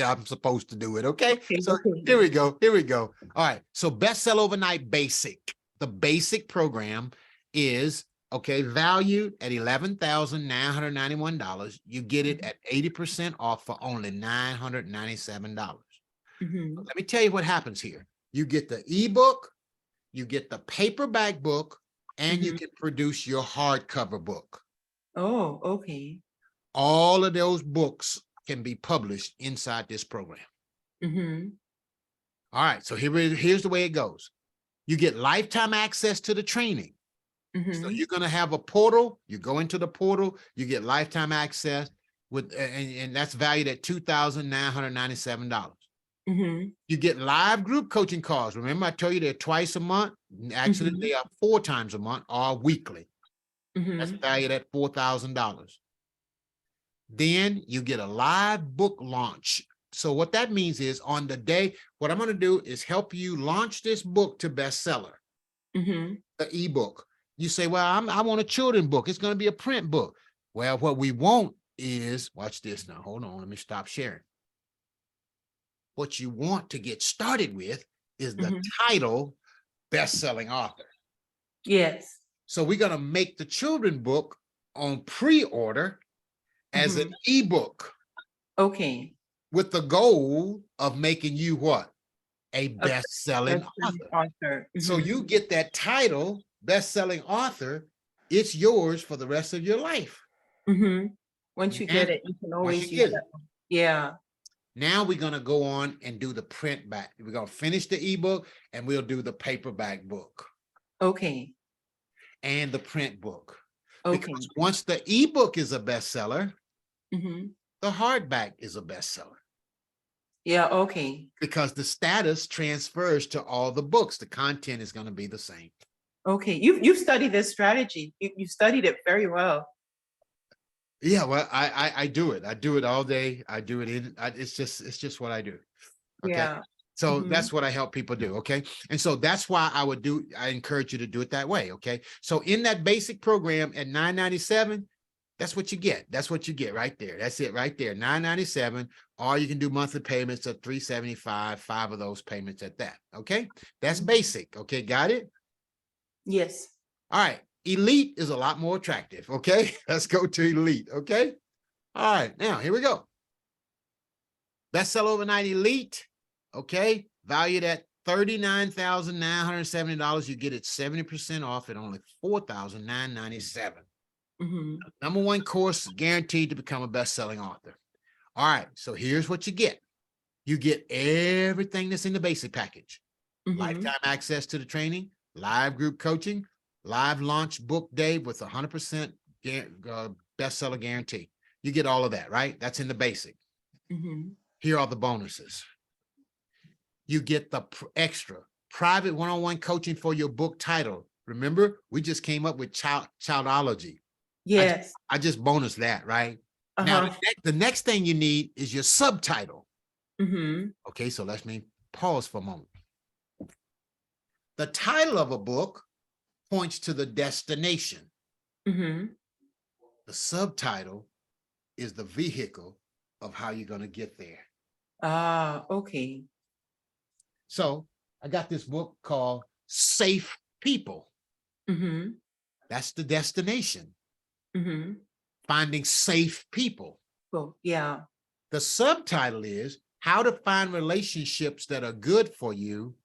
I'm supposed to do it. Okay. Okay, So okay. here we go. Here we go. All right. So Best Sell Overnight Basic. The basic program is valued at $11,991. You get it at 80% off for only $997. Mhm. Let me tell you what happens here. You get the ebook, you get the paperback book, and you Mhm. can produce your hardcover book. Oh, okay. All of those books can be published inside this program. Mhm. All right, so here's the way it goes. You get lifetime access to the training. So Mhm. you're going to have a portal. You go into the portal, you get lifetime access and that's valued at $2,997. Mhm. You get live group coaching calls. Remember, I told you they're twice a month. Actually, Mhm. they are 4 times a month or weekly. That's Mhm. valued at $4,000. Then you get a live book launch. So what that means is on the day, what I'm going to do is help you launch this book to bestseller, Mhm. the ebook. You say, well, I want a children's book. It's going to be a print book. Well, what we want is, watch this now. Hold on. Let me stop sharing. What you want to get started with is the Mhm. title, best-selling author. Yes. So we're going to make the children's book on pre-order as an Mhm. ebook Okay. with the goal of making you what? A A best-selling best-selling author. author. So Mhm. you get that title, best-selling author, it's yours for the rest of your life. Mhm. Once you get And it, you can once always you use get it, that one. Yeah. now we're going to go on and do the print back. We're going to finish the ebook and we'll do the paperback book Okay. and the print book. Okay. Because once the ebook is a bestseller, Mhm. the hardback is a bestseller. Yeah, okay. Because the status transfers to all the books. The content is going to be the same. Okay. You've studied this strategy. You studied it very well. Yeah, well, I do it. I do it all day. I do it it's just what I do. Okay. Yeah. So Mhm. that's what I help people do. Okay. And so that's why I encourage you to do it that way. Okay. So in that basic program at $997, that's what you get. That's what you get right there. That's it right there. $997. Or you can do monthly payments of $375, 5 of those payments at that. Okay. That's basic. Okay. Got it? Yes. All right. Elite is a lot more attractive. Okay. Let's go to elite. Okay. All right. Now here we go. Bestseller Overnight Elite. Okay. Valued at $39,970. You get it 70% off at only $4,997. Mhm. Number 1 course guaranteed to become a best-selling author. All right. So here's what you get. You get everything that's in the basic package. Mhm. Lifetime access to the training, live group coaching, live launch book day with 100% bestseller guarantee. You get all of that, right? That's in the basic. Mhm. Here are the bonuses. You get the extra private one-on-one coaching for your book title. Remember, we just came up with childology. Yes. I just bonus that, right? Now, Uh-huh. the next thing you need is your subtitle. Mhm. Okay, so let me pause for a moment. The title of a book points to the destination. Mhm. The subtitle is the vehicle of how you're going to get there. Ah, okay. So I got this book called Safe People. Mhm. That's the destination. Mhm. Finding safe people. Well, yeah. The subtitle is How to Find Relationships That Are Good for You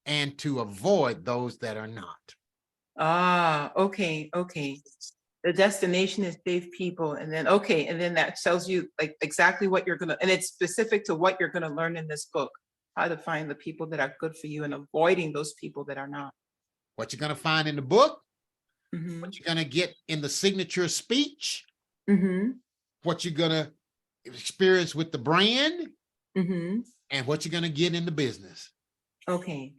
and to Avoid Those That Are Not. Ah, okay, okay. The destination is safe people, and then okay, and then that tells you like exactly what you're gonna, and it's specific to what you're gonna learn in this book, how to find the people that are good for you and avoiding those people that are not. What you're going to find in the book, Mhm. what you're going to get in the signature speech, Mhm. what you're going to experience with the brand, Mhm. and what you're going to get in the business. Okay.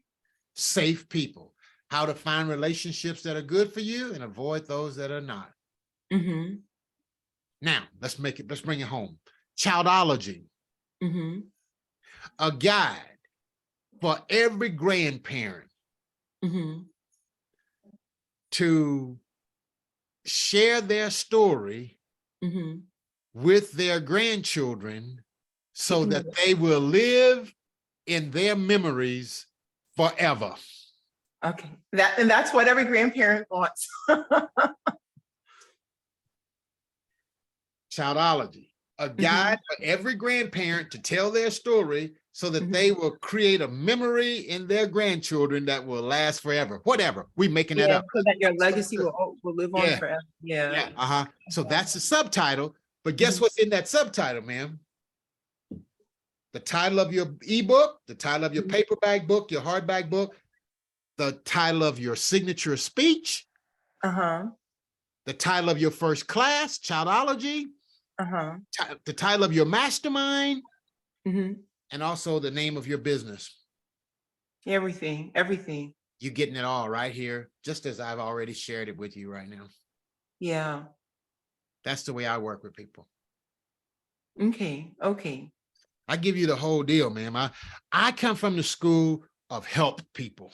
Safe people. How to find relationships that are good for you and avoid those that are not. Mhm. Now, let's bring it home. Childology, Mhm. a guide for every grandparent Mhm. to share their story Mhm. with their grandchildren so Mhm. that they will live in their memories forever. Okay. That's what every grandparent wants. Childology, a guide for every grandparent to tell their story so that Mhm. they will create a memory in their grandchildren that will last forever. Whatever, we making that Yeah, up. so that your legacy will live on Yeah, forever. Yeah. yeah, uh-huh. So that's the subtitle, but guess Mhm. what's in that subtitle, ma'am? The title of your ebook, the title of your Mhm. paperback book, your hardback book, the title of your signature speech, Uh-huh. the title of your first class, Childology, Uh-huh. the title of your mastermind, Mhm. and also the name of your business. Everything, everything. You're getting it all right here, just as I've already shared it with you right now. Yeah. That's the way I work with people. Okay. Okay. I give you the whole deal, man. I come from the school of help people.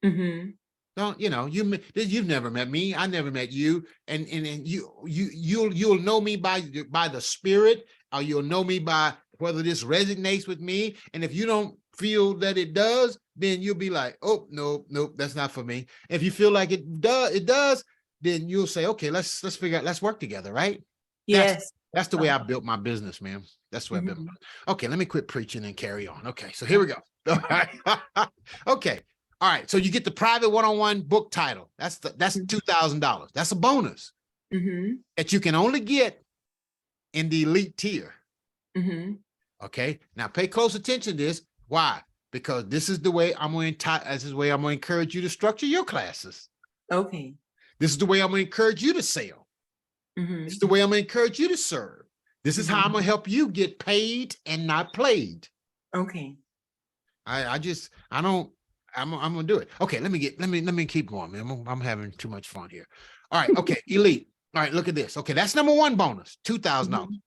Mm-hmm. Don't you've never met me. I never met you, and you'll know me by the spirit, or you'll know me by whether this resonates with me. And if you don't feel that it does, then you'll be like, oh nope, that's not for me. If you feel like it does, then you'll say, okay, let's figure out, let's work together, right? Yes. That's the way I built my business, man. That's the way I built. Mhm. Okay, let me quit preaching and carry on. Okay, so here we go. All right. Okay. All right. So you get the private one-on-one book title. That's $2,000. That's a bonus Mhm. that you can only get in the elite tier. Mhm. Okay. Now pay close attention to this. Why? Because this is the way I'm going to encourage you to structure your classes. Okay. This is the way I'm going to encourage you to sell. Mhm. This is the way I'm going to encourage you to serve. This is how I'm Mhm. going to help you get paid and not played. Okay. I'm gonna do it. Okay, let me keep going, man. I'm having too much fun here. All right, okay, elite. All right, look at this. Okay, that's number one bonus, $2,000. Mhm.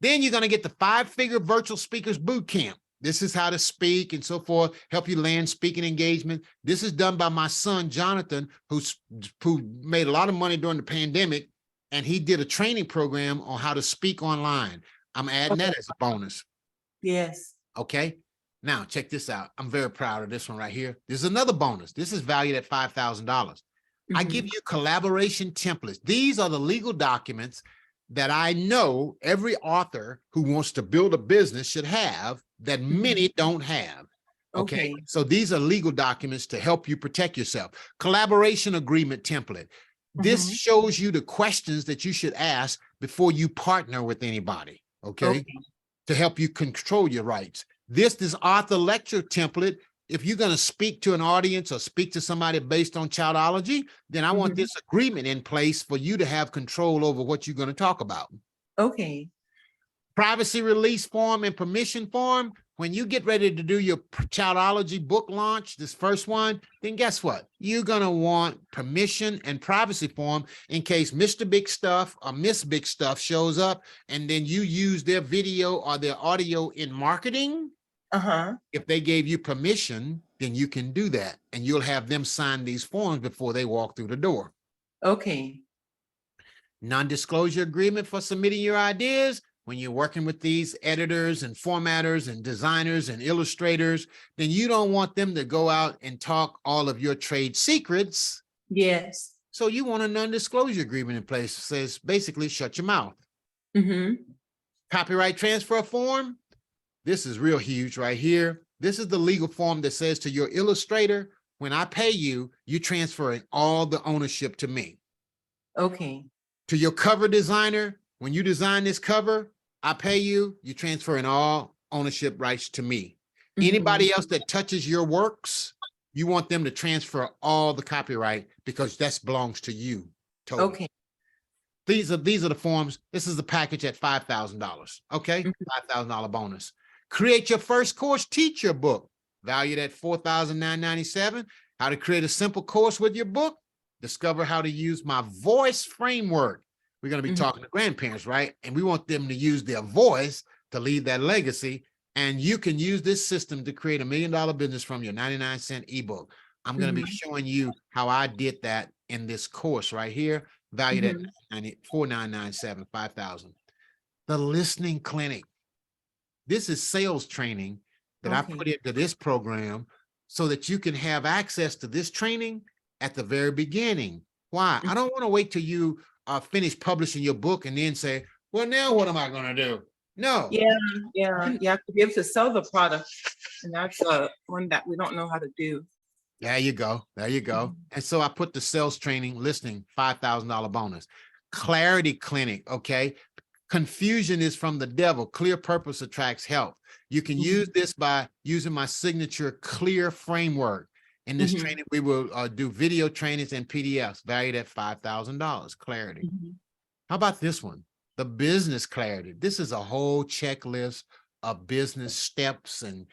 Then you're gonna get the 5-figure virtual speakers boot camp. This is how to speak and so forth, help you land speaking engagement. This is done by my son, Jonathan, who made a lot of money during the pandemic, and he did a training program on how to speak online. I'm adding Okay. that as a bonus. Yes. Okay. Now check this out. I'm very proud of this one right here. There's another bonus. This is valued at $5,000. I give Mhm. you collaboration templates. These are the legal documents that I know every author who wants to build a business should have that many don't have. Okay. Okay. So these are legal documents to help you protect yourself. Collaboration agreement template. This Mhm. shows you the questions that you should ask before you partner with anybody. Okay. Okay. To help you control your rights. This author lecture template if you're going to speak to an audience or speak to somebody based on childology, then I want this agreement in place for you to have control over what you're going to talk about. Okay. Privacy release form and permission form. When you get ready to do your childology book launch, this first one, then guess what? You're going to want permission and privacy form in case Mr. Big Stuff or Miss Big Stuff shows up and then you use their video or their audio in marketing. If they gave you permission, then you can do that and you'll have them sign these forms before they walk through the door. Okay. Non-disclosure agreement for submitting your ideas. When you're working with these editors and formatters and designers and illustrators, then you don't want them to go out and talk all of your trade secrets. Yes. So you want a non-disclosure agreement in place that says basically shut your mouth. Copyright transfer form. This is real huge right here. This is the legal form that says to your illustrator, when I pay you, you transferring all the ownership to me. Okay. To your cover designer, when you design this cover, I pay you, you transferring all ownership rights to me. Anybody else that touches your works, you want them to transfer all the copyright because that belongs to you. Totally. Okay. These are the forms. This is the package at $5,000. Okay, $5,000 bonus. Create your first course, teach your book, valued at $4,997. How to create a simple course with your book. Discover how to use my voice framework. We're going to be talking to grandparents, right? And we want them to use their voice to leave that legacy. And you can use this system to create $1 million business from your 99-cent ebook. I'm going to be showing you how I did that in this course right here, valued at $4,997, $5,000. The listening clinic. This is sales training that I put into this program so that you can have access to this training at the very beginning. Why? I don't want to wait till you finish publishing your book and then say, well, now what am I going to do? No. Yeah. You have to be able to sell the product. And that's one that we don't know how to do. There you go. There you go. And so I put the sales training listening, $5,000 bonus. Clarity clinic. Okay. Confusion is from the devil. Clear purpose attracts help. You can use this by using my signature clear framework. In this training, we will do video trainings and PDFs valued at $5,000. Clarity. How about this one? The business clarity. This is a whole checklist of business steps and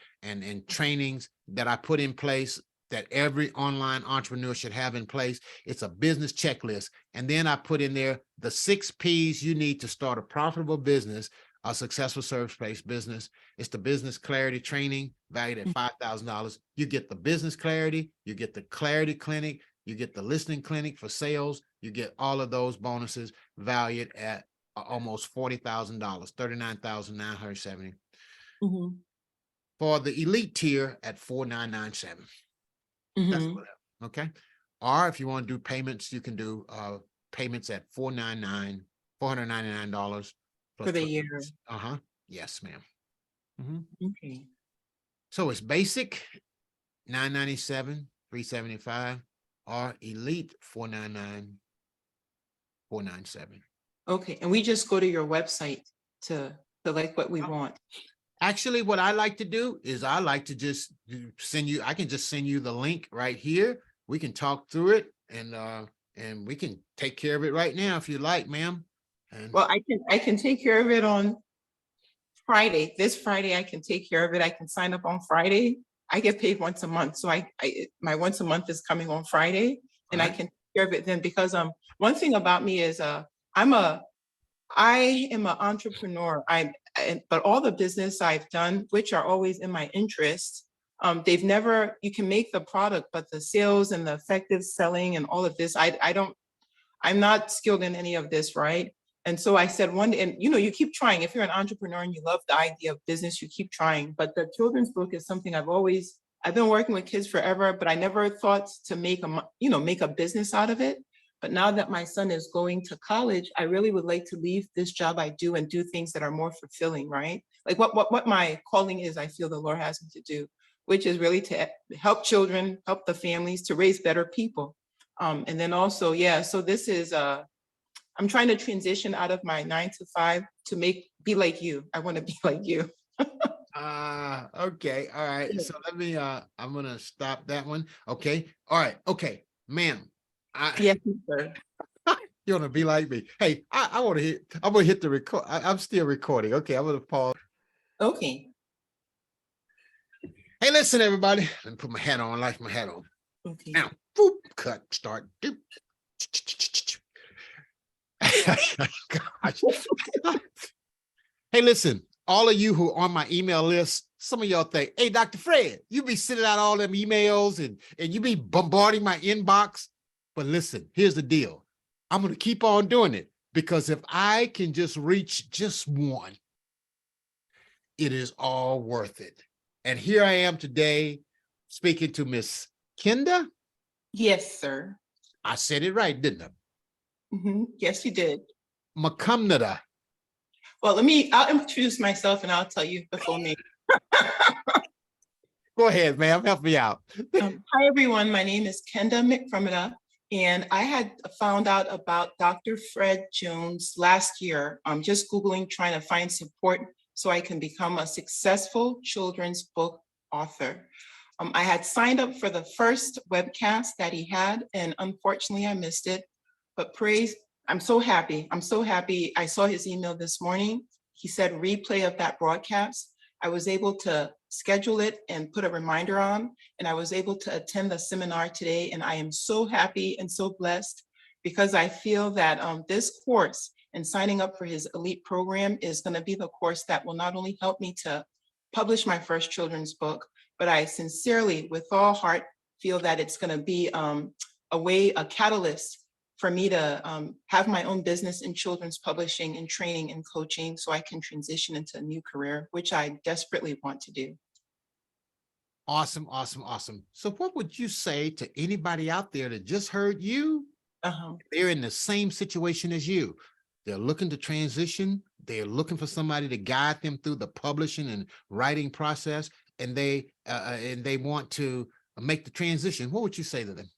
trainings that I put in place that every online entrepreneur should have in place. It's a business checklist. And then I put in there the 6 Ps you need to start a profitable business, a successful service-based business. It's the business clarity training valued at $5,000. You get the business clarity, you get the clarity clinic, you get the listening clinic for sales, you get all of those bonuses valued at almost $40,000, $39,970. For the elite tier at $4,997. That's what, okay. Or if you want to do payments, you can do payments at $499 for the year. Yes, ma'am. Okay. So it's basic $997, $375, or elite $499, $497. Okay. And we just go to your website to select what we want. Actually, what I like to do is I like to just send you, I can just send you the link right here. We can talk through it and we can take care of it right now if you like, ma'am. Well, I can take care of it on Friday. This Friday, I can take care of it. I can sign up on Friday. I get paid once a month. So my once a month is coming on Friday and I can take care of it then because one thing about me is I am an entrepreneur. But all the business I've done, which are always in my interest, you can make the product, but the sales and the effective selling and all of this, I'm not skilled in any of this, right? And so I said one day, and you keep trying. If you're an entrepreneur and you love the idea of business, you keep trying. But the children's book is something I've been working with kids forever, but I never thought to make a business out of it. But now that my son is going to college, I really would like to leave this job I do and do things that are more fulfilling, right? Like what my calling is, I feel the Lord has me to do, which is really to help children, help the families, to raise better people. And then also, so this is, I'm trying to transition out of my 9 to 5 to be like you. I want to be like you. Okay. All right. So let me, I'm going to stop that one. Okay. All right. Okay. Ma'am, Yes, sir. you want to be like me. Hey, I want to hit, I'm going to hit the record. I'm still recording. Okay. I'm going to pause. Okay. Hey, listen, everybody. Let me put my hat on, light my hat on. Okay. Now, boop, cut, start. Doop. Gosh. Hey, listen, all of you who are on my email list, some of y'all think, hey, Dr. Fred, you be sending out all them emails and you be bombarding my inbox. But listen, here's the deal. I'm going to keep on doing it because if I can just reach just one, it is all worth it. And here I am today speaking to Miss Kenda. Yes, sir. I said it right, didn't I? Yes, you did. Macumnada. Well, I'll introduce myself and I'll tell you the full name. Go ahead, ma'am. Help me out. Hi, everyone. My name is Kenda McFromida, and I had found out about Dr. Fred Jones last year. I'm just Googling, trying to find support so I can become a successful children's book author. I had signed up for the first webcast that he had, and unfortunately I missed it, but I'm so happy. I'm so happy. I saw his email this morning. He said replay of that broadcast. I was able to schedule it and put a reminder on, and I was able to attend the seminar today, and I am so happy and so blessed because I feel that this course and signing up for his elite program is going to be the course that will not only help me to publish my first children's book, but I sincerely, with all heart, feel that it's going to be a catalyst for me to have my own business in children's publishing and training and coaching so I can transition into a new career, which I desperately want to do. Awesome, awesome, awesome. So what would you say to anybody out there that just heard you? They're in the same situation as you. They're looking to transition. They're looking for somebody to guide them through the publishing and writing process, and they want to make the transition. What would you say to them?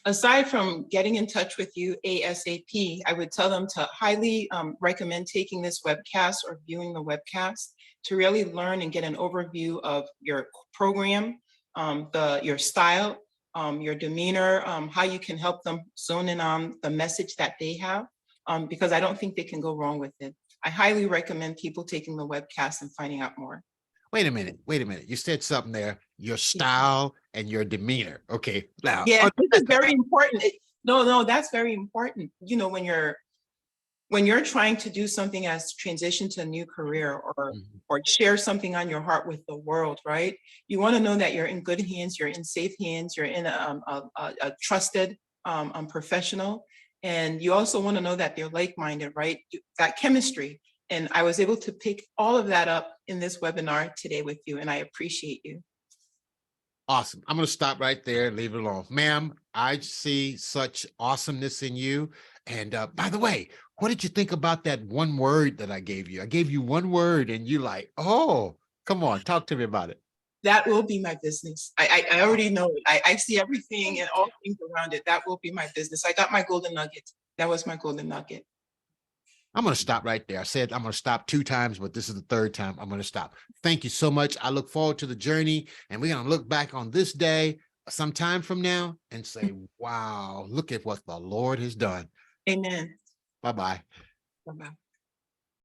Aside from getting in touch with you ASAP, I would tell them to highly recommend taking this webcast or viewing the webcast to really learn and get an overview of your program, your style, your demeanor, how you can help them zone in on the message that they have, because I don't think they can go wrong with it. I highly recommend people taking the webcast and finding out more. Wait a minute. You said something there, your style and your demeanor. Okay. Now, yeah, this is very important. No, that's very important. You know, when you're trying to do something as transition to a new career or share something on your heart with the world, right? You want to know that you're in good hands, you're in safe hands, you're in a trusted professional. And you also want to know that they're like-minded, right? That chemistry. And I was able to pick all of that up in this webinar today with you, and I appreciate you. Awesome. I'm going to stop right there and leave it alone. Ma'am, I see such awesomeness in you. And by the way, what did you think about that one word that I gave you? I gave you one word and you like, oh, come on, talk to me about it. That will be my business. I already know it. I see everything and all things around it. That will be my business. I got my golden nugget. That was my golden nugget. I'm going to stop right there. I said I'm going to stop 2 times, but this is the 3rd time I'm going to stop. Thank you so much. I look forward to the journey, and we're going to look back on this day some time from now and say, wow, look at what the Lord has done. Amen. Bye-bye. Bye-bye.